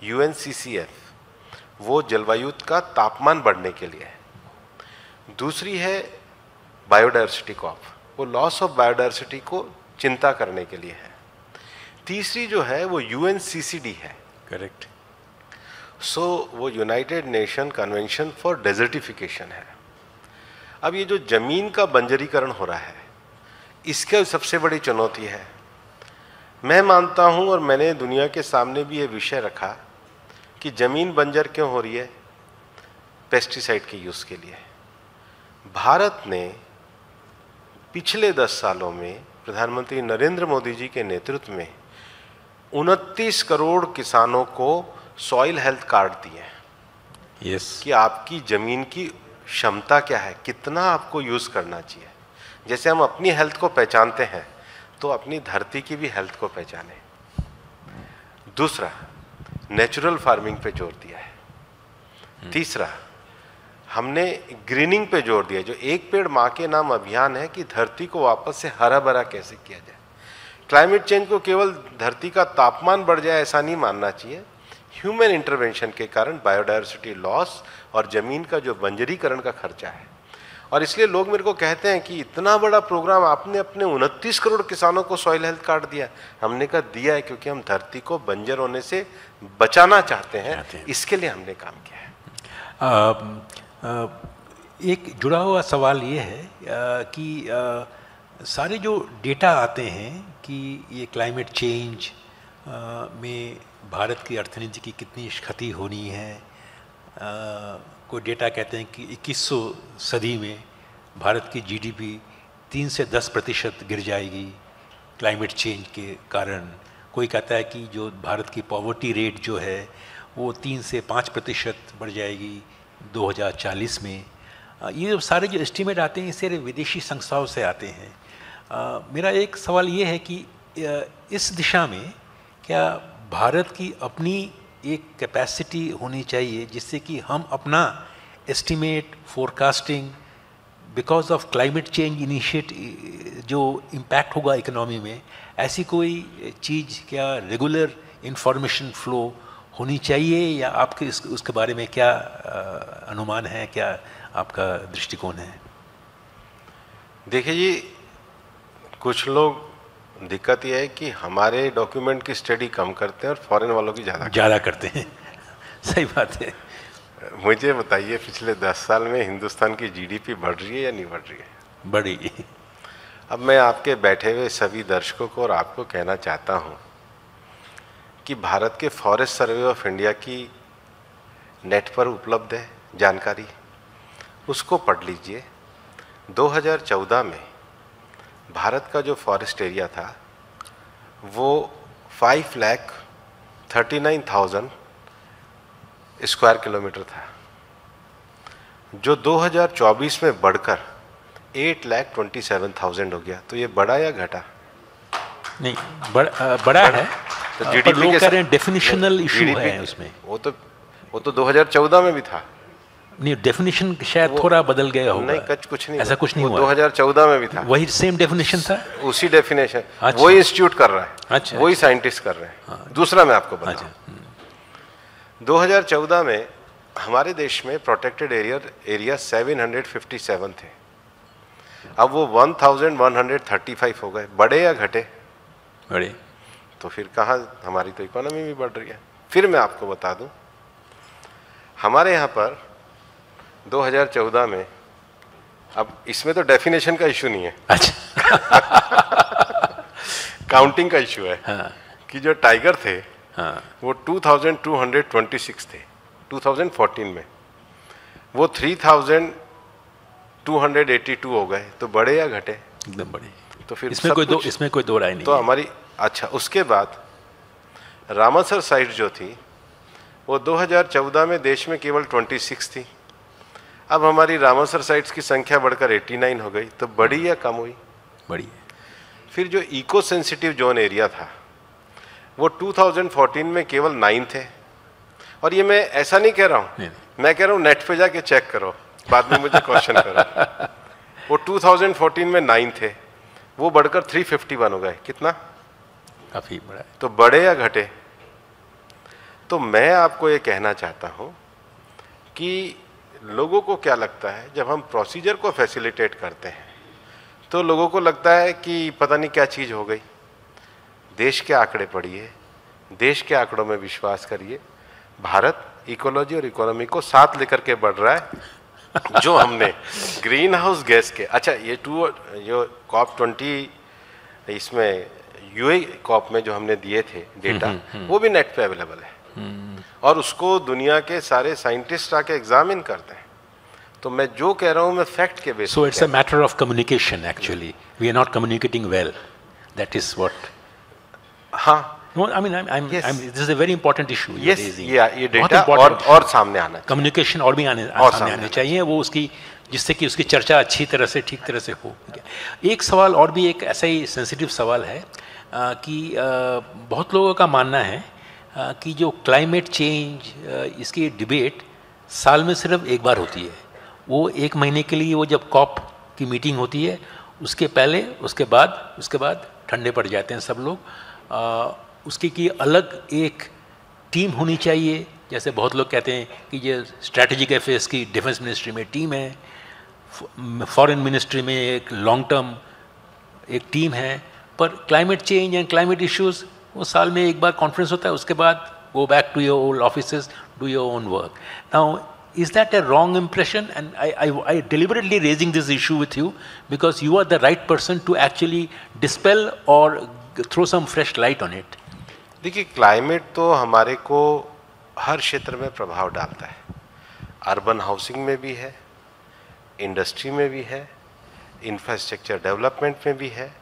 UNCCF, वो जलवायु का तापमान बढ़ने के लिए है। दूसरी है बायोडायवर्सिटी कॉप, वो लॉस ऑफ बायोडायवर्सिटी को चिंता करने के लिए है। तीसरी जो है वो UNCCD है। करेक्ट। सो वो United nation convention for desertification है। अब ये जो जमीन का बंजरीकरण हो रहा है, इसका सबसे बड़ी चुनौती है। मैं मानता हूं और मैंने दुनिया के सामने भी ये विषय रखा कि जमीन बंजर क्यों हो रही है, पेस्टिसाइड के यूज के लिए। भारत ने पिछले 10 सालों में प्रधानमंत्री नरेंद्र मोदी जी के नेतृत्व में 29 करोड़ किसानों को सॉइल हेल्थ कार्ड दिए। यस। कि आपकी जमीन की क्षमता क्या है, कितना आपको यूज करना चाहिए। जैसे हम अपनी हेल्थ को पहचानते हैं तो अपनी धरती की भी हेल्थ को पहचाने। दूसरा, नेचुरल फार्मिंग पे जोर दिया है। तीसरा, हमने ग्रीनिंग पे जोर दिया, जो एक पेड़ माँ के नाम अभियान है कि धरती को वापस से हरा भरा कैसे किया जाए। क्लाइमेट चेंज को केवल धरती का तापमान बढ़ जाए ऐसा नहीं मानना चाहिए। ह्यूमन इंटरवेंशन के कारण बायोडायवर्सिटी लॉस और जमीन का जो बंजरीकरण का खर्चा है, और इसलिए लोग मेरे को कहते हैं कि इतना बड़ा प्रोग्राम आपने अपने 29 करोड़ किसानों को सॉइल हेल्थ कार्ड दिया। हमने कहा दिया है क्योंकि हम धरती को बंजर होने से बचाना चाहते हैं, इसके लिए हमने काम किया है। एक जुड़ा हुआ सवाल ये है कि सारे जो डेटा आते हैं कि ये क्लाइमेट चेंज में भारत की अर्थनीति की कितनी क्षति होनी है, कोई डेटा कहते हैं कि 2100 सदी में भारत की GDP 3 से 10% गिर जाएगी क्लाइमेट चेंज के कारण। कोई कहता है कि जो भारत की पॉवर्टी रेट जो है वो 3 से 5% बढ़ जाएगी 2040 में। ये सारे जो एस्टीमेट आते हैं सारे विदेशी संस्थाओं से आते हैं। मेरा एक सवाल ये है कि इस दिशा में क्या भारत की अपनी एक कैपेसिटी होनी चाहिए जिससे कि हम अपना estimate, forecasting, because of climate change initiate जो इम्पैक्ट होगा इकोनॉमी में, ऐसी कोई चीज़ क्या रेगुलर इंफॉर्मेशन फ्लो होनी चाहिए, या आपके उसके बारे में क्या अनुमान है, क्या आपका दृष्टिकोण है? देखिए जी, कुछ लोग, दिक्कत यह है कि हमारे डॉक्यूमेंट की स्टडी कम करते हैं और फॉरेन वालों की ज़्यादा करते हैं। सही बात है। मुझे बताइए, पिछले 10 साल में हिंदुस्तान की GDP बढ़ रही है या नहीं बढ़ रही है? बढ़ी। अब मैं आपके बैठे हुए सभी दर्शकों को और आपको कहना चाहता हूँ कि भारत के फॉरेस्ट सर्वे ऑफ इंडिया की नेट पर उपलब्ध है जानकारी, उसको पढ़ लीजिए। 2014 में भारत का जो फॉरेस्ट एरिया था वो 5,39,000 स्क्वायर किलोमीटर था। जो 2024 में बढ़कर 8,27,000 हो गया, तो ये बढ़ा या घटा? नहीं, बड़ा है। तो पर जीडीपी लोग के कह रहे हैं डेफिनेशनल इशू है उसमें। वो तो 2014 में भी था। नहीं, डेफिनेशन शायद थोड़ा बदल गया होगा। नहीं, कुछ नहीं, ऐसा कुछ नहीं हुआ। 2014 में भी था, वही सेम डेफिनेशन था, उसी डेफिनेशन। अच्छा। वही इंस्टीट्यूट कर रहा है, अच्छा, वही साइंटिस्ट कर रहे हैं। हाँ। दूसरा मैं आपको बताऊं, अच्छा। 2014 में हमारे देश में प्रोटेक्टेड एरिया 757 थे, अब वो 1135 हो गए। बढ़े या घटे? बड़े। तो फिर कहाँ, हमारी तो इकोनॉमी भी बढ़ रही है। फिर मैं आपको बता दूं, हमारे यहाँ पर 2014 में, अब इसमें तो डेफिनेशन का इशू नहीं है, अच्छा काउंटिंग का इशू है। हाँ। कि जो टाइगर थे, हाँ। वो 2226 थे 2014 में, वो 3282 हो गए। तो बढ़े या घटे? एकदम बड़े। तो फिर इसमें कोई दो राय नहीं तो है। हमारी, अच्छा, उसके बाद रामासर साइट जो थी वो 2014 में देश में केवल 26 थी, अब हमारी रामासर साइट्स की संख्या बढ़कर 89 हो गई। तो बढ़ी या कम हुई? बड़ी। फिर जो इको सेंसिटिव जोन एरिया था वो 2014 में केवल 9 थे। और ये मैं ऐसा नहीं कह रहा हूँ, मैं कह रहा हूँ नेट पे जाके चेक करो, बाद में मुझे क्वेश्चन करो। वो 2014 में 9 थे, वो बढ़कर 351 हो गए। कितना? काफी बड़ा है। तो बढ़े या घटे? तो मैं आपको ये कहना चाहता हूं कि लोगों को क्या लगता है, जब हम प्रोसीजर को फैसिलिटेट करते हैं तो लोगों को लगता है कि पता नहीं क्या चीज़ हो गई। देश के आंकड़े पढ़िए, देश के आंकड़ों में विश्वास करिए। भारत इकोलॉजी और इकोनॉमी को साथ लेकर के बढ़ रहा है। जो हमने ग्रीन हाउस गैस के, अच्छा, ये जो COP20 इसमें यूए कॉप में जो हमने दिए थे डेटा, वो भी नेट पे अवेलेबल है, और उसको दुनिया के सारे साइंटिस्ट आके एग्जामिन करते हैं। तो मैं जो कह रहा हूँ मैं फैक्ट के basis. So it's a matter of communication actually, we are not communicating well, that is what. हाँ, No, I mean, this is a very important issue. Yes, ये डेटा और सामने आना चाहिए। कम्युनिकेशन और भी सामने आने चाहिए, वो उसकी, जिससे कि उसकी चर्चा अच्छी तरह से, ठीक तरह से हो। एक सवाल और भी, एक ऐसा ही सेंसिटिव सवाल है कि बहुत लोगों का मानना है कि जो क्लाइमेट चेंज, इसकी डिबेट साल में सिर्फ एक बार होती है। वो 1 महीने के लिए, वो जब COP की मीटिंग होती है उसके पहले, उसके बाद ठंडे पड़ जाते हैं सब लोग। उसकी की अलग एक टीम होनी चाहिए, जैसे बहुत लोग कहते हैं कि ये स्ट्रैटेजिक अफेयर्स की डिफेंस मिनिस्ट्री में टीम है, फॉरेन मिनिस्ट्री में एक लॉन्ग टर्म एक टीम है, पर climate change and climate issues वो साल में एक बार कॉन्फ्रेंस होता है, उसके बाद go back to your old offices, do your own work. Now is that a wrong impression? And I deliberately raising this issue with you because you are the right person to actually dispel or throw some fresh light on it. देखिए, climate तो हमारे को हर क्षेत्र में प्रभाव डालता है। Urban housing में भी है, इंडस्ट्री में भी है, इंफ्रास्ट्रक्चर डेवलपमेंट में भी है,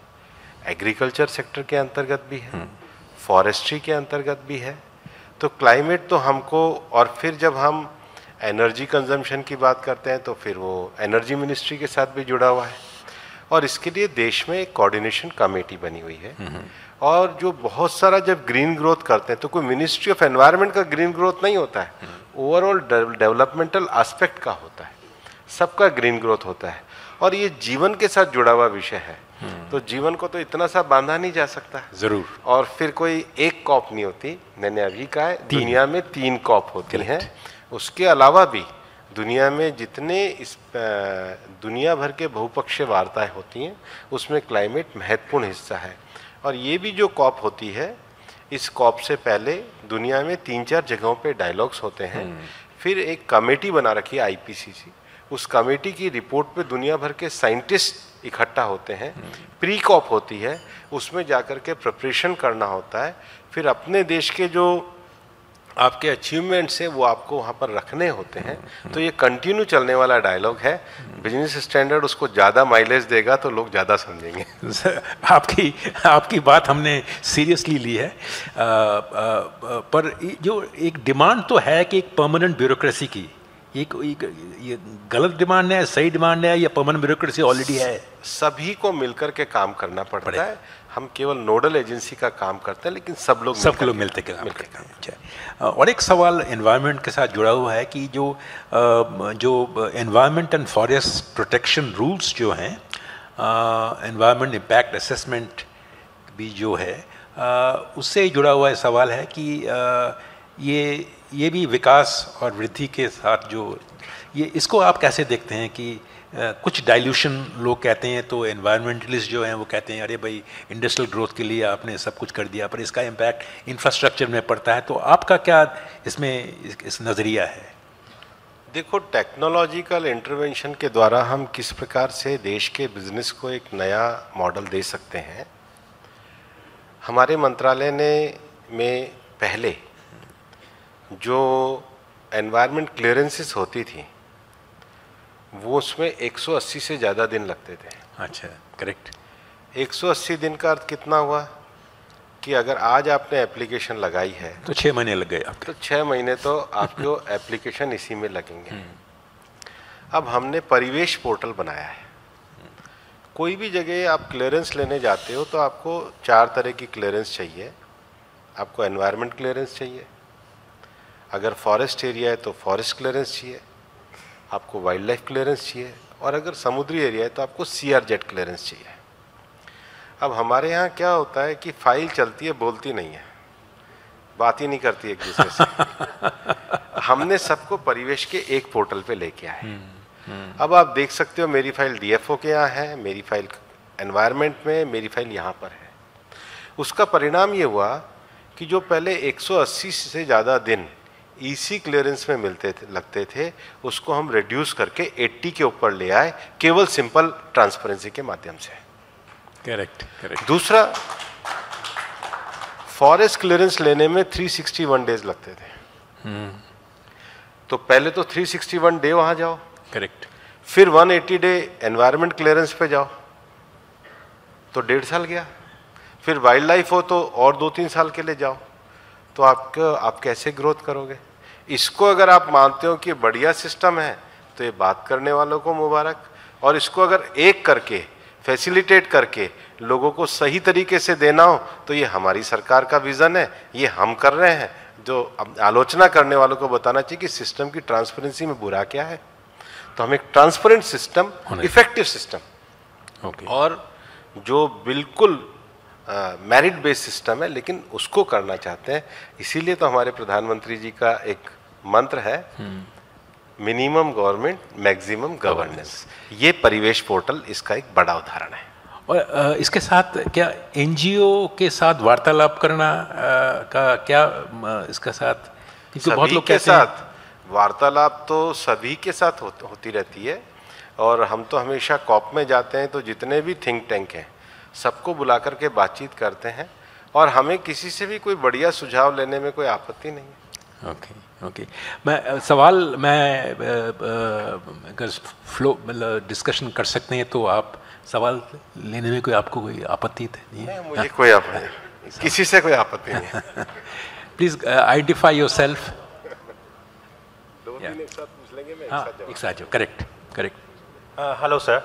एग्रीकल्चर सेक्टर के अंतर्गत भी है, फॉरेस्ट्री के अंतर्गत भी है। तो क्लाइमेट तो हमको, और फिर जब हम एनर्जी कंजम्पशन की बात करते हैं तो फिर वो एनर्जी मिनिस्ट्री के साथ भी जुड़ा हुआ है। और इसके लिए देश में एक कोऑर्डिनेशन कमेटी बनी हुई है। और जो बहुत सारा जब ग्रीन ग्रोथ करते हैं तो कोई मिनिस्ट्री ऑफ एनवायरनमेंट का ग्रीन ग्रोथ नहीं होता है, ओवरऑल डेवलपमेंटल एस्पेक्ट का होता है, सबका ग्रीन ग्रोथ होता है। और ये जीवन के साथ जुड़ा हुआ विषय है, तो जीवन को तो इतना सा बांधा नहीं जा सकता जरूर। और फिर कोई एक COP नहीं होती, मैंने अभी कहा है, दुनिया में 3 COP होती हैं। उसके अलावा भी दुनिया में जितने दुनिया भर के बहुपक्षीय वार्ताएं होती हैं उसमें क्लाइमेट महत्वपूर्ण हिस्सा है। और ये भी जो COP होती है, इस COP से पहले दुनिया में 3-4 जगहों पे डायलॉग्स होते हैं। फिर एक कमेटी बना रखी है IPCC, उस कमेटी की रिपोर्ट पे दुनिया भर के साइंटिस्ट इकट्ठा होते हैं। प्री COP होती है, उसमें जाकर के प्रिपरेशन करना होता है। फिर अपने देश के जो आपके अचीवमेंट्स है वो आपको वहाँ पर रखने होते हैं। तो ये कंटिन्यू चलने वाला डायलॉग है। बिजनेस स्टैंडर्ड उसको ज़्यादा माइलेज देगा तो लोग ज़्यादा समझेंगे। आपकी बात हमने सीरियसली ली है, पर जो एक डिमांड तो है कि एक परमानेंट ब्यूरोक्रेसी की, ये गलत डिमांड है, सही डिमांड है, या परमानेंट ब्यूरोक्रेसी ऑलरेडी है? सभी को मिलकर के काम करना पड़ता है। हम केवल नोडल एजेंसी का काम करते हैं, लेकिन सब लोग मिलते काम करते हैं। अच्छा, और एक सवाल एनवायरनमेंट के साथ जुड़ा हुआ है कि जो environment and forest protection rules जो हैं, एनवायरनमेंट इम्पैक्ट असेसमेंट भी जो है, उससे जुड़ा हुआ सवाल है कि ये भी विकास और वृद्धि के साथ जो इसको आप कैसे देखते हैं कि कुछ डाइल्यूशन लोग कहते हैं, तो एनवायरमेंटलिस्ट जो हैं वो कहते हैं अरे भाई इंडस्ट्रियल ग्रोथ के लिए आपने सब कुछ कर दिया, पर इसका इम्पैक्ट इंफ्रास्ट्रक्चर में पड़ता है। तो आपका क्या इसमें इस नज़रिया है? देखो, टेक्नोलॉजिकल इंटरवेंशन के द्वारा हम किस प्रकार से देश के बिजनेस को एक नया मॉडल दे सकते हैं। हमारे मंत्रालय में पहले जो एनवायरनमेंट क्लियरेंसेस होती थी वो उसमें 180 से ज़्यादा दिन लगते थे। अच्छा, करेक्ट। 180 दिन का अर्थ कितना हुआ कि अगर आज आपने एप्लीकेशन लगाई है तो 6 महीने लग गए आपके। तो 6 महीने तो आपको एप्लीकेशन इसी में लगेंगे। अब हमने परिवेश पोर्टल बनाया है। कोई भी जगह आप क्लियरेंस लेने जाते हो तो आपको 4 तरह की क्लियरेंस चाहिए। आपको एनवायरनमेंट क्लियरेंस चाहिए, अगर फॉरेस्ट एरिया है तो फॉरेस्ट क्लियरेंस चाहिए, आपको वाइल्ड लाइफ क्लियरेंस चाहिए, और अगर समुद्री एरिया है तो आपको CRZ क्लियरेंस चाहिए। अब हमारे यहाँ क्या होता है कि फाइल चलती है, बोलती नहीं है, बात ही नहीं करती एक दूसरे से। हमने सबको परिवेश के एक पोर्टल पे लेके आए। अब आप देख सकते हो मेरी फाइल DFO के यहाँ है, मेरी फाइल एनवायरनमेंट में, मेरी फाइल यहाँ पर है। उसका परिणाम ये हुआ कि जो पहले 180 से ज़्यादा दिन EC क्लियरेंस में लगते थे, उसको हम रिड्यूस करके 80 के ऊपर ले आए, केवल सिंपल ट्रांसपेरेंसी के माध्यम से। करेक्ट। दूसरा, फॉरेस्ट क्लियरेंस लेने में 361 डेज लगते थे। तो पहले तो 361 डे वहां जाओ, करेक्ट, फिर 180 डे एनवायरनमेंट क्लियरेंस पे जाओ, तो 1.5 साल गया। फिर वाइल्ड लाइफ हो तो और 2-3 साल के लिए जाओ, तो आप कैसे ग्रोथ करोगे? इसको अगर आप मानते हो कि बढ़िया सिस्टम है तो ये बात करने वालों को मुबारक, और इसको अगर एक करके फैसिलिटेट करके लोगों को सही तरीके से देना हो तो ये हमारी सरकार का विजन है, ये हम कर रहे हैं। जो आलोचना करने वालों को बताना चाहिए कि सिस्टम की ट्रांसपेरेंसी में बुरा क्या है। तो हम एक ट्रांसपेरेंट सिस्टम, इफेक्टिव सिस्टम, और जो बिल्कुल मेरिट बेस्ड सिस्टम है, लेकिन उसको करना चाहते हैं। इसीलिए तो हमारे प्रधानमंत्री जी का एक मंत्र है, मिनिमम गवर्नमेंट मैक्सिमम गवर्नेंस। ये परिवेश पोर्टल इसका एक बड़ा उदाहरण है। और इसके साथ क्या NGO के साथ वार्तालाप करना का क्या इसका साथ, क्योंकि बहुत लोग कहते हैं वार्तालाप तो सभी के साथ होती रहती है, और हम तो हमेशा COP में जाते हैं तो जितने भी थिंक टैंक हैं सबको बुला करके बातचीत करते हैं, और हमें किसी से भी कोई बढ़िया सुझाव लेने में कोई आपत्ति नहीं है। ओके। मैं अगर फ्लो मतलब डिस्कशन कर सकते हैं तो आप सवाल लेने में आपको कोई आपत्ति नहीं है? मुझे कोई आपत्ति नहीं, किसी से कोई आपत्ति नहीं है। Please identify yourself. एक साथ पूछ लेंगे, मैं एक साथ जाओ। Correct. Hello sir,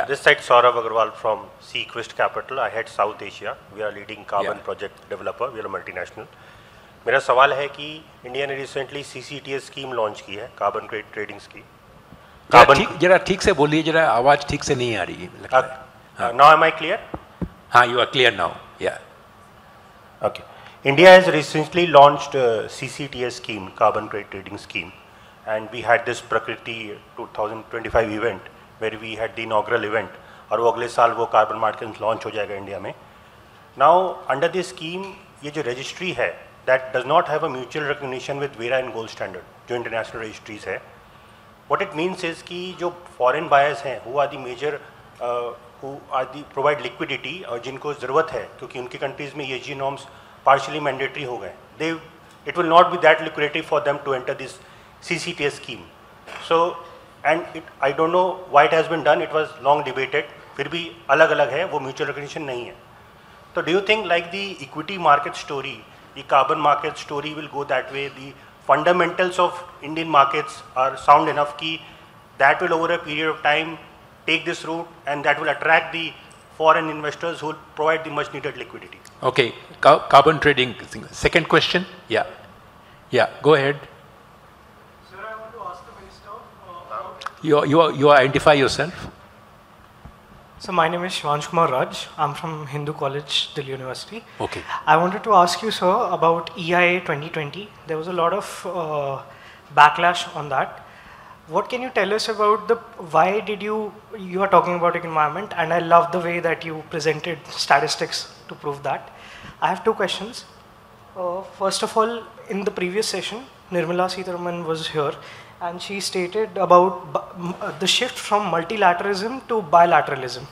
this side Saurabh Agarwal from Sequest Capital. I head South Asia. We are leading carbon project developer. We are a multinational. मेरा सवाल है कि इंडिया ने रिसेंटली CCTS स्कीम लॉन्च की है, कार्बन क्रेडिट ट्रेडिंग स्कीम। जरा ठीक से बोलिए, जरा आवाज ठीक से नहीं आ रही है। Now am I clear? हाँ, you are clear now. Yeah. Okay. India has recently launched CCTS scheme, carbon credit trading scheme, and we had this Prakriti 2025 event where we had the inaugural event, और वो अगले साल वो carbon market launch हो जाएगा India में। Now under this scheme ये जो रजिस्ट्री है that does not have a mutual recognition with Verra and gold standard, जो इंटरनेशनल रजिस्ट्रीज है। व्हाट इट मीन्स इज कि जो फॉरेन बायर्स हैं who are the major who are the provide liquidity, और जिनको ज़रूरत है क्योंकि उनकी कंट्रीज़ में ESG नॉर्म्स partially mandatory हो गए, it will not be that lucrative for them to enter this CCTS scheme. So, and I don't know why it has been done, it was long debated, फिर भी अलग अलग है, वो mutual recognition नहीं है। तो do you think like the equity market story, the carbon market story will go that way, the fundamentals of Indian markets are sound enough कि that will over a period of time take this route and that will attract the foreign investors who will provide the much needed liquidity. Okay, carbon trading. Second question. Yeah, go ahead. Sir, I want to ask the minister. You identify yourself. So my name is Shivansh Kumar Raj. I'm from Hindu College, Delhi University. Okay. I wanted to ask you, sir, about EIA 2020. There was a lot of backlash on that. What can you tell us about why did you are talking about environment, and I love the way that you presented statistics to prove that. I have two questions. First of all, in the previous session, Nirmala Sitharaman was here, and she stated about the shift from multilateralism to bilateralism.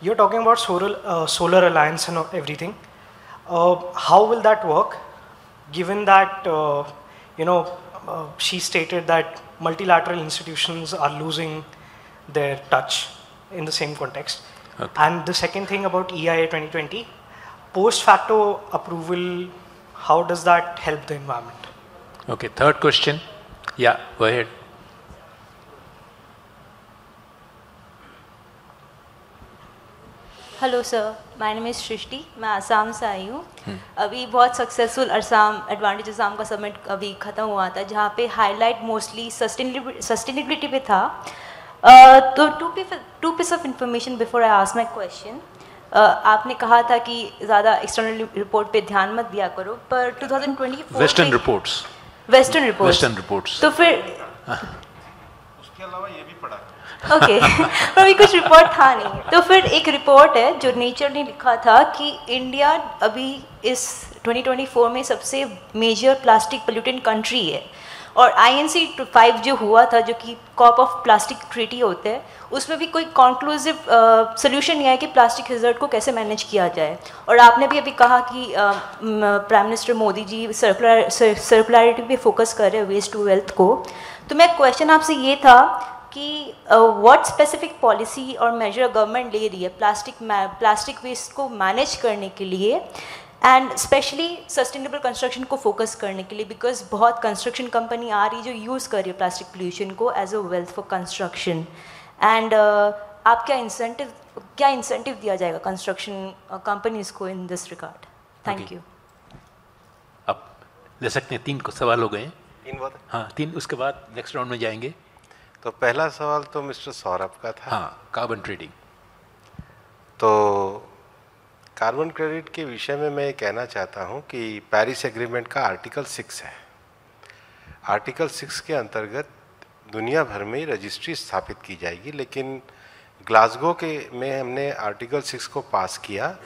You're talking about solar alliance and everything. How will that work, given that she stated that multilateral institutions are losing their touch in the same context? Okay. And the second thing about EIA 2020, post facto approval, how does that help the environment? Okay, third question. Yeah, go ahead. Hello sir, my name is Srishti, मैं आसाम से आई हूँ। अभी बहुत successful Assam advantage Assam का summit अभी ख़त्म हुआ था, जहाँ पे हाईलाइट मोस्टली सस्टेनेबिलिटी पे था। तो two piece of information before I ask my question. आपने कहा था कि ज़्यादा एक्सटर्नल रिपोर्ट पे ध्यान मत दिया करो, पर 2024 वेस्टर्न रिपोर्ट्स तो फिर उसके अलावा ये भी पढ़ा ओके पर अभी कुछ रिपोर्ट था नहीं। तो फिर एक रिपोर्ट है जो नेचर ने लिखा था कि इंडिया अभी इस 2024 में सबसे मेजर प्लास्टिक पोल्यूटेंट कंट्री है, और INC 5 जो हुआ था, जो कि कॉप ऑफ प्लास्टिक ट्रीटी होते हैं, उसमें भी कोई कॉन्क्लूसिव सोल्यूशन नहीं है कि प्लास्टिक हैज़र्ड को कैसे मैनेज किया जाए। और आपने भी अभी कहा कि प्राइम मिनिस्टर मोदी जी सर्कुलरिटी पे फोकस कर रहे हैं, वेस्ट टू वेल्थ को। तो मैं क्वेश्चन आपसे ये था कि व्हाट स्पेसिफिक पॉलिसी और मेजर गवर्नमेंट ले रही है प्लास्टिक वेस्ट को मैनेज करने के लिए, एंड स्पेशली सस्टेनेबल कंस्ट्रक्शन को फोकस करने के लिए, बिकॉज बहुत कंस्ट्रक्शन कंपनी आ रही जो यूज़ कर रही है प्लास्टिक पोल्यूशन को as a wealth for construction. And आप क्या इंसेंटिव दिया जाएगा कंस्ट्रक्शन कंपनीज को in this regard? Thank you. अब ले सकते हैं, 3 सवाल हो गए। 3 बात। हाँ 3, उसके बाद नेक्स्ट राउंड में जाएंगे। तो पहला सवाल तो मिस्टर सौरभ का था। हाँ, कार्बन ट्रेडिंग। तो कार्बन क्रेडिट के विषय में मैं कहना चाहता हूं कि पेरिस एग्रीमेंट का आर्टिकल 6 है। आर्टिकल 6 के अंतर्गत दुनिया भर में रजिस्ट्री स्थापित की जाएगी, लेकिन ग्लासगो में हमने आर्टिकल 6 को पास किया।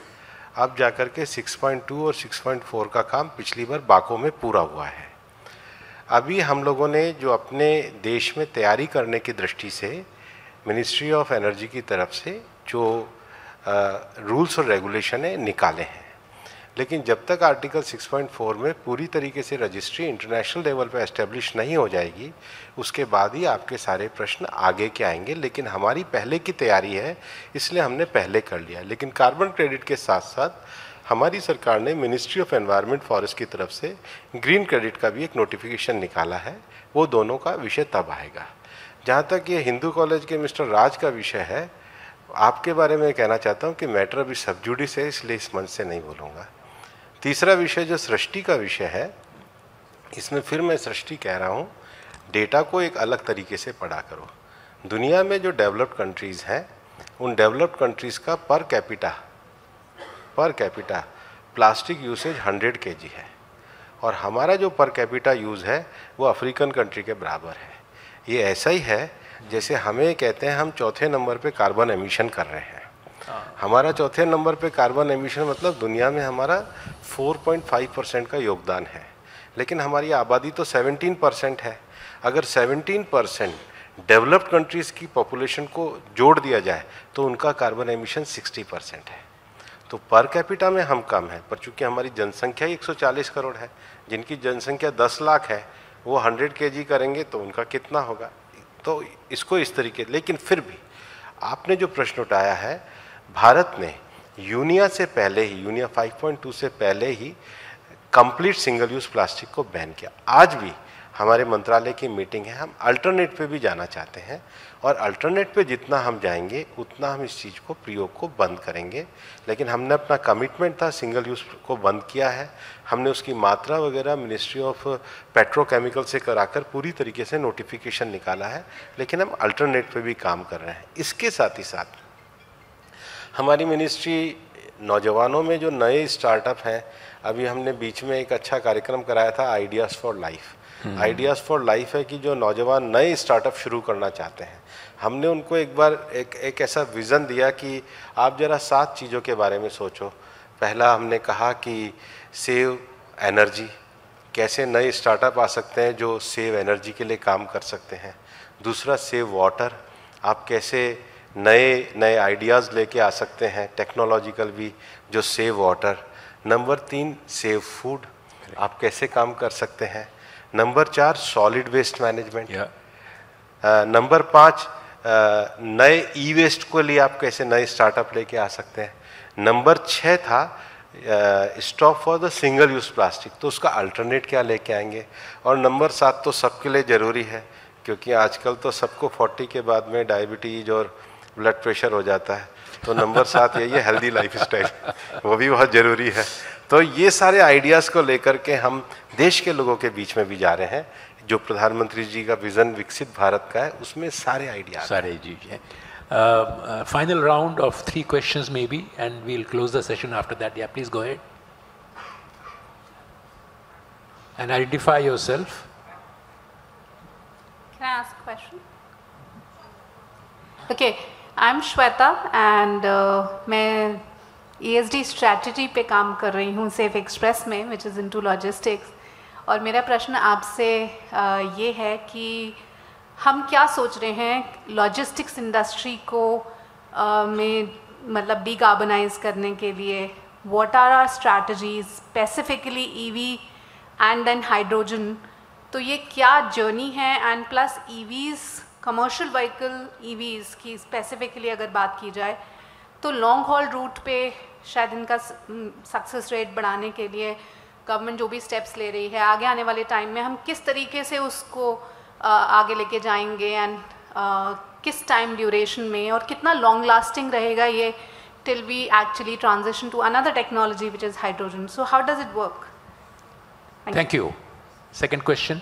अब जाकर के 6.2 और 6.4 का काम पिछली बार बाको में पूरा हुआ है। अभी हम लोगों ने जो अपने देश में तैयारी करने की दृष्टि से मिनिस्ट्री ऑफ एनर्जी की तरफ से जो रूल्स और रेगुलेशन है निकाले हैं, लेकिन जब तक आर्टिकल 6.4 में पूरी तरीके से रजिस्ट्री इंटरनेशनल लेवल पर एस्टेब्लिश नहीं हो जाएगी, उसके बाद ही आपके सारे प्रश्न आगे के आएंगे। लेकिन हमारी पहले की तैयारी है, इसलिए हमने पहले कर लिया। लेकिन कार्बन क्रेडिट के साथ साथ हमारी सरकार ने मिनिस्ट्री ऑफ एनवायरनमेंट फॉरेस्ट की तरफ से ग्रीन क्रेडिट का भी एक नोटिफिकेशन निकाला है। वो दोनों का विषय तब आएगा। जहाँ तक ये हिंदू कॉलेज के मिस्टर राज का विषय है, आपके बारे में कहना चाहता हूँ कि मैटर अभी सब जुडिस है, इसलिए इस मंच से नहीं बोलूँगा। तीसरा विषय जो सृष्टि का विषय है, इसमें फिर मैं सृष्टि कह रहा हूँ, डेटा को एक अलग तरीके से पढ़ा करो। दुनिया में जो डेवलप्ड कंट्रीज़ हैं, उन डेवलप्ड कंट्रीज़ का per capita plastic usage 100 kg है, और हमारा जो पर कैपिटा यूज़ है वो अफ्रीकन कंट्री के बराबर है। ये ऐसा ही है जैसे हमें कहते हैं हम चौथे नंबर पे कार्बन एमिशन कर रहे हैं। हमारा चौथे नंबर पे कार्बन एमिशन मतलब दुनिया में हमारा 4.5% का योगदान है, लेकिन हमारी आबादी तो 17% है। अगर 17% डेवलप्ड कंट्रीज़ की पॉपुलेशन को जोड़ दिया जाए तो उनका कार्बन एमिशन 60% है। तो पर कैपिटा में हम कम हैं, पर चूंकि हमारी जनसंख्या ही 140 करोड़ है, जिनकी जनसंख्या 10 लाख है, वो 100 kg करेंगे तो उनका कितना होगा। तो इसको इस तरीके, लेकिन फिर भी आपने जो प्रश्न उठाया है, भारत ने यूनिया से पहले ही, यूनिया 5.2 से पहले ही कंप्लीट सिंगल यूज़ प्लास्टिक को बैन किया। आज भी हमारे मंत्रालय की मीटिंग है, हम अल्टरनेट पे भी जाना चाहते हैं और अल्टरनेट पे जितना हम जाएंगे उतना हम इस चीज़ को, प्रयोग को बंद करेंगे। लेकिन हमने अपना कमिटमेंट था सिंगल यूज़ को बंद किया है, हमने उसकी मात्रा वगैरह मिनिस्ट्री ऑफ पेट्रोकेमिकल से कराकर पूरी तरीके से नोटिफिकेशन निकाला है, लेकिन हम अल्टरनेट पे भी काम कर रहे हैं। इसके साथ ही साथ हमारी मिनिस्ट्री नौजवानों में जो नए स्टार्टअप हैं, अभी हमने बीच में एक अच्छा कार्यक्रम कराया था ideas for life. Ideas for life है कि जो नौजवान नए स्टार्टअप शुरू करना चाहते हैं, हमने उनको एक बार एक ऐसा विज़न दिया कि आप ज़रा 7 चीज़ों के बारे में सोचो। पहला हमने कहा कि सेव एनर्जी, कैसे नए स्टार्टअप आ सकते हैं जो सेव एनर्जी के लिए काम कर सकते हैं। दूसरा सेव वाटर, आप कैसे नए आइडियाज़ लेके आ सकते हैं टेक्नोलॉजिकल भी जो save water. Number 3 save food, आप कैसे काम कर सकते हैं। Number 4 solid waste management. Number 5 नए ई वेस्ट को लिए आप कैसे नए स्टार्टअप लेके आ सकते हैं। नंबर 6 था stop for the single use plastic, तो उसका अल्टरनेट क्या लेके आएंगे। और नंबर 7 तो सबके लिए ज़रूरी है, क्योंकि आजकल तो सबको 40 के बाद में डायबिटीज़ और ब्लड प्रेशर हो जाता है, तो नंबर 7 यही है हेल्दी लाइफस्टाइल, वो भी बहुत ज़रूरी है। तो ये सारे आइडियाज़ को लेकर के हम देश के लोगों के बीच में भी जा रहे हैं। जो प्रधानमंत्री जी का विज़न विकसित भारत का है, उसमें सारे आइडियाज सारे जी हैं। Final round of 3 questions maybe, and we'll close the session after that. Yeah, please go ahead. And identify yourself. Can I ask a question? Okay, I'm Shweta and मैं ESD strategy पे काम कर रही हूँ safe express में, which is into logistics. और मेरा प्रश्न आपसे ये है कि हम क्या सोच रहे हैं लॉजिस्टिक्स इंडस्ट्री को में मतलब डिकार्बनाइज करने के लिए। What are our strategies specifically EV and then hydrogen, तो ये क्या जर्नी है। And plus EVs, commercial vehicle EVs की स्पेसिफिकली अगर बात की जाए तो लॉन्ग हॉल रूट पे शायद इनका सक्सेस रेट बढ़ाने के लिए गवर्नमेंट जो भी स्टेप्स ले रही है, आगे आने वाले टाइम में हम किस तरीके से उसको आगे लेके जाएंगे एंड किस टाइम ड्यूरेशन में, और कितना लॉन्ग लास्टिंग रहेगा ये till we actually transition to another technology which is hydrogen. So how does it work? Thank you. Second question.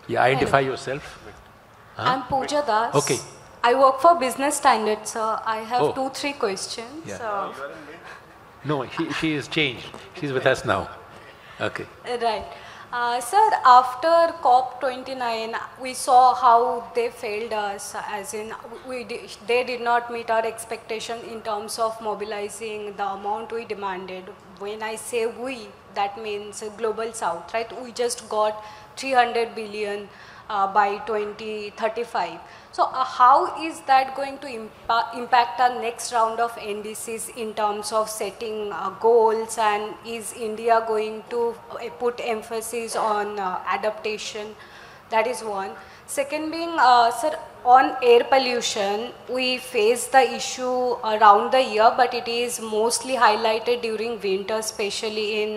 Yeah, identify yourself. I'm Pooja Das. Okay. I work for Business Standard, sir. I have Oh. 2-3 questions. Yeah. No, she is changed. She's with us now. Okay. Right. Sir, after COP29, we saw how they failed us, as in they did not meet our expectation in terms of mobilizing the amount we demanded. When I say we, that means Global South, right? We just got 300 billion by 2035. So how is that going to impact our next round of NDCs in terms of setting goals, and is India going to put emphasis on adaptation? That is one. Second being, sir, on air pollution, we face the issue around the year, but it is mostly highlighted during winter, especially in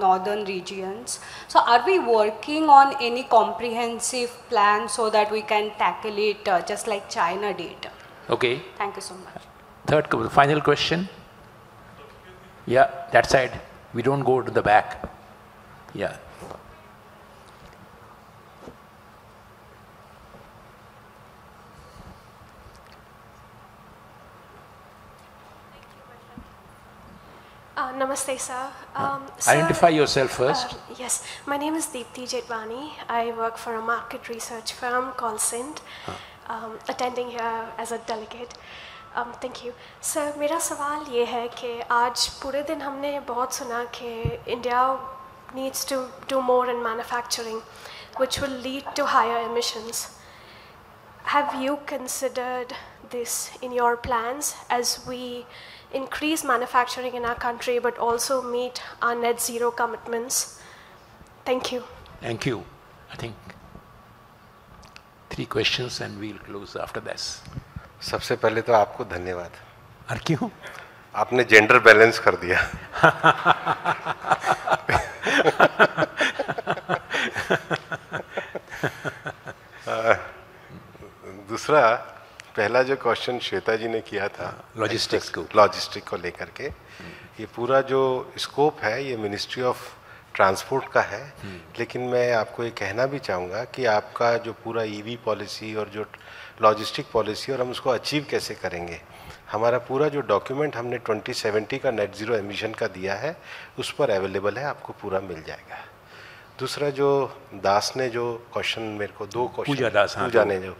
northern regions. So are we working on any comprehensive plan so that we can tackle it just like China did? Okay. Thank you so much. Third, final question. Yeah, that side. We don't go to the back. Yeah. Namaste, sir. Identify yourself first. Yes, my name is Deepthi Jetwani. I work for a market research firm called Sint, attending here as a delegate. Thank you. Sir, मेरा सवाल ये है कि आज पूरे दिन हमने बहुत सुना कि India needs to do more in manufacturing, which will lead to higher emissions. Have you considered this in your plans as we increase manufacturing in our country but also meet our net zero commitments? Thank you. Thank you. I think 3 questions and we'll close after this. सबसे पहले तो आपको धन्यवाद। और क्यों? आपने gender balance कर दिया। दूसरा, पहला जो क्वेश्चन श्वेता जी ने किया था लॉजिस्टिक्स को लेकर के, ये पूरा जो स्कोप है ये मिनिस्ट्री ऑफ ट्रांसपोर्ट का है। लेकिन मैं आपको ये कहना भी चाहूँगा कि आपका जो पूरा ईवी पॉलिसी और जो लॉजिस्टिक पॉलिसी और हम उसको अचीव कैसे करेंगे, हमारा पूरा जो डॉक्यूमेंट हमने 2070 का नेट ज़ीरो एमिशन का दिया है उस पर अवेलेबल है, आपको पूरा मिल जाएगा। दूसरा जो दास ने जो क्वेश्चन मेरे को दो क्वेश्चन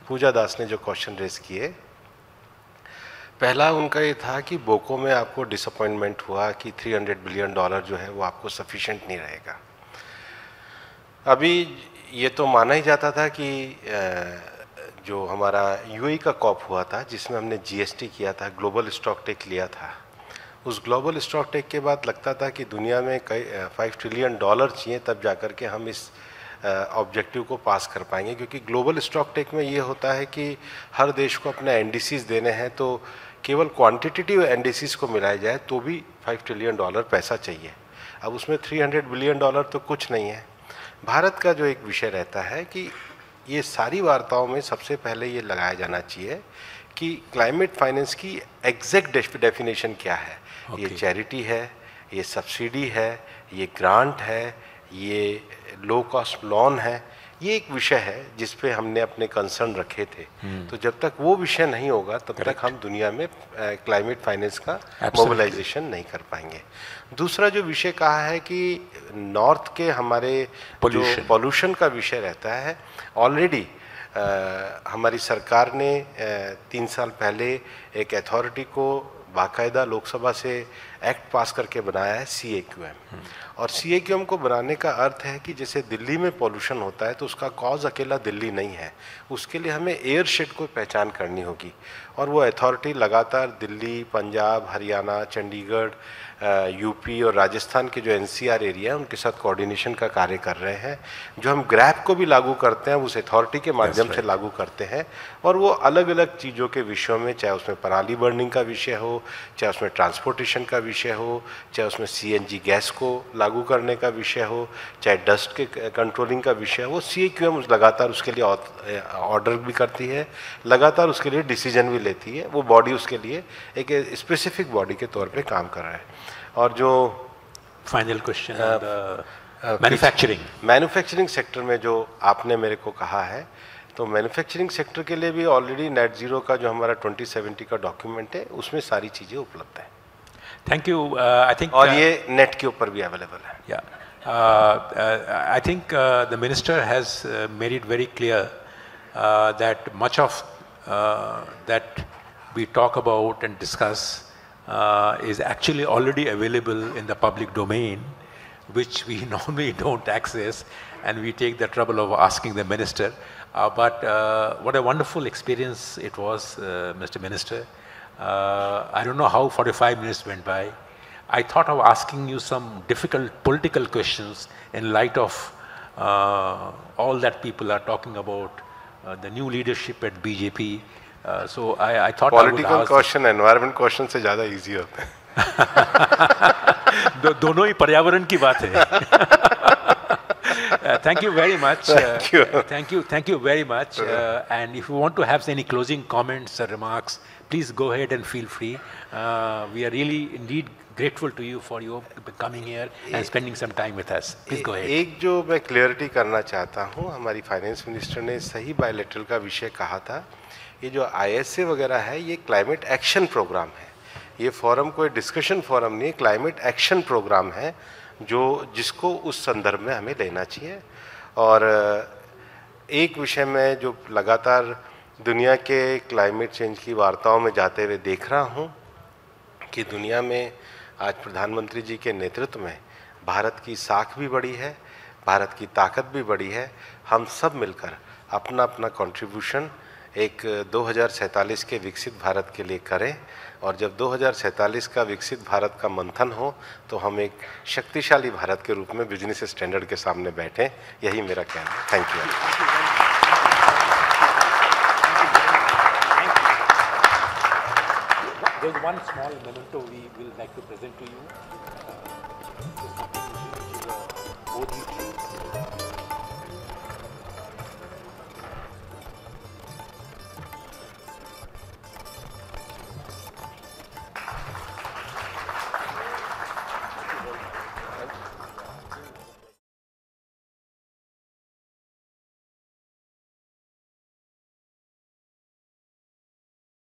पूजा दास ने जो क्वेश्चन रेज किए, पहला उनका ये था कि बोको में आपको डिसअपॉइंटमेंट हुआ कि $300 बिलियन जो है वो आपको सफिशिएंट नहीं रहेगा। अभी ये तो माना ही जाता था कि जो हमारा यूएई का कॉप हुआ था जिसमें हमने जीएसटी किया था, ग्लोबल स्टॉक टेक लिया था, उस ग्लोबल स्टॉक टेक के बाद लगता था कि दुनिया में कई $5 ट्रिलियन चाहिए तब जाकर के हम इस ऑब्जेक्टिव को पास कर पाएंगे। क्योंकि ग्लोबल स्टॉक टेक में ये होता है कि हर देश को अपने एनडीसीज देने हैं, तो केवल क्वांटिटेटिव एनडीसीज को मिलाया जाए तो भी $5 ट्रिलियन पैसा चाहिए। अब उसमें $300 बिलियन तो कुछ नहीं है। भारत का जो एक विषय रहता है कि ये सारी वार्ताओं में सबसे पहले ये लगाया जाना चाहिए कि क्लाइमेट फाइनेंस की एग्जैक्ट डेफिनेशन क्या है। ये चैरिटी है, ये सब्सिडी है, ये ग्रांट है, ये लो कॉस्ट लोन है, ये एक विषय है जिस पे हमने अपने कंसर्न रखे थे। तो जब तक वो विषय नहीं होगा तब तक हम दुनिया में क्लाइमेट फाइनेंस का मोबिलाइजेशन नहीं कर पाएंगे। दूसरा जो विषय कहा है कि नॉर्थ के हमारे जो पॉल्यूशन का विषय रहता है, ऑलरेडी हमारी सरकार ने 3 साल पहले एक अथॉरिटी को बाकायदा लोकसभा से एक्ट पास करके बनाया है CAQM। और CAQM को बनाने का अर्थ है कि जैसे दिल्ली में पॉल्यूशन होता है तो उसका कॉज अकेला दिल्ली नहीं है, उसके लिए हमें एयर शेड को पहचान करनी होगी। और वो अथॉरिटी लगातार दिल्ली, पंजाब, हरियाणा, चंडीगढ़, यूपी और राजस्थान के जो NCR एरिया है उनके साथ कोऑर्डिनेशन का कार्य कर रहे हैं। जो हम ग्रैप को भी लागू करते हैं उस अथॉरिटी के माध्यम से लागू करते हैं। और वो अलग अलग चीज़ों के विषयों में, चाहे उसमें पराली बर्निंग का विषय हो, चाहे उसमें ट्रांसपोर्टेशन का विषय हो, चाहे उसमें CNG गैस को लागू करने का विषय हो, चाहे डस्ट के कंट्रोलिंग का विषय हो, CAQM लगातार उसके लिए ऑर्डर भी करती है, लगातार उसके लिए डिसीजन भी लेती है। वो बॉडी उसके लिए एक स्पेसिफिक बॉडी के तौर पे काम कर रहा है। और जो फाइनल क्वेश्चन मैन्युफैक्चरिंग सेक्टर में जो आपने मेरे को कहा है, तो मैन्युफैक्चरिंग सेक्टर के लिए भी ऑलरेडी नेट ज़ीरो का जो हमारा 2070 का डॉक्यूमेंट है उसमें सारी चीज़ें उपलब्ध हैं। Thank you. आई थिंक और ये नेट के ऊपर भी अवेलेबल है। या I think the minister has made it very clear that much of that we talk about and discuss is actually already available in the public domain, which we normally don't access, and we take the trouble of asking the minister. But what a wonderful experience it was, Mr. Minister. I don't know how 45 minutes went by. I thought of asking you some difficult political questions in light of all that people are talking about, the new leadership at BJP. So I thought political question environment question से ज़्यादा easy होते हैं। दोनों ही पर्यावरण की बात है। Thank you very much. Thank you very much. And if you want to have any closing comments or remarks, please go ahead and feel free. We are really indeed grateful to you for your coming here and spending some time with us. Please go ahead. एक जो मैं clarity करना चाहता हूँ, हमारी finance minister ने सही bilateral का विषय कहा था। ये जो ISA वगैरह है ये क्लाइमेट एक्शन प्रोग्राम है। ये फोरम कोई डिस्कशन फोरम नहीं है, क्लाइमेट एक्शन प्रोग्राम है जो जिसको उस संदर्भ में हमें लेना चाहिए। और एक विषय में जो लगातार दुनिया के क्लाइमेट चेंज की वार्ताओं में जाते हुए देख रहा हूँ कि दुनिया में आज प्रधानमंत्री जी के नेतृत्व में भारत की साख भी बढ़ी है, भारत की ताकत भी बढ़ी है। हम सब मिलकर अपना अपना कंट्रीब्यूशन एक 2047 के विकसित भारत के लिए करें। और जब 2047 का विकसित भारत का मंथन हो तो हम एक शक्तिशाली भारत के रूप में बिजनेस स्टैंडर्ड के सामने बैठें, यही मेरा कहना है। Thank you. There's one small memento we will like to present to you. बहुत ही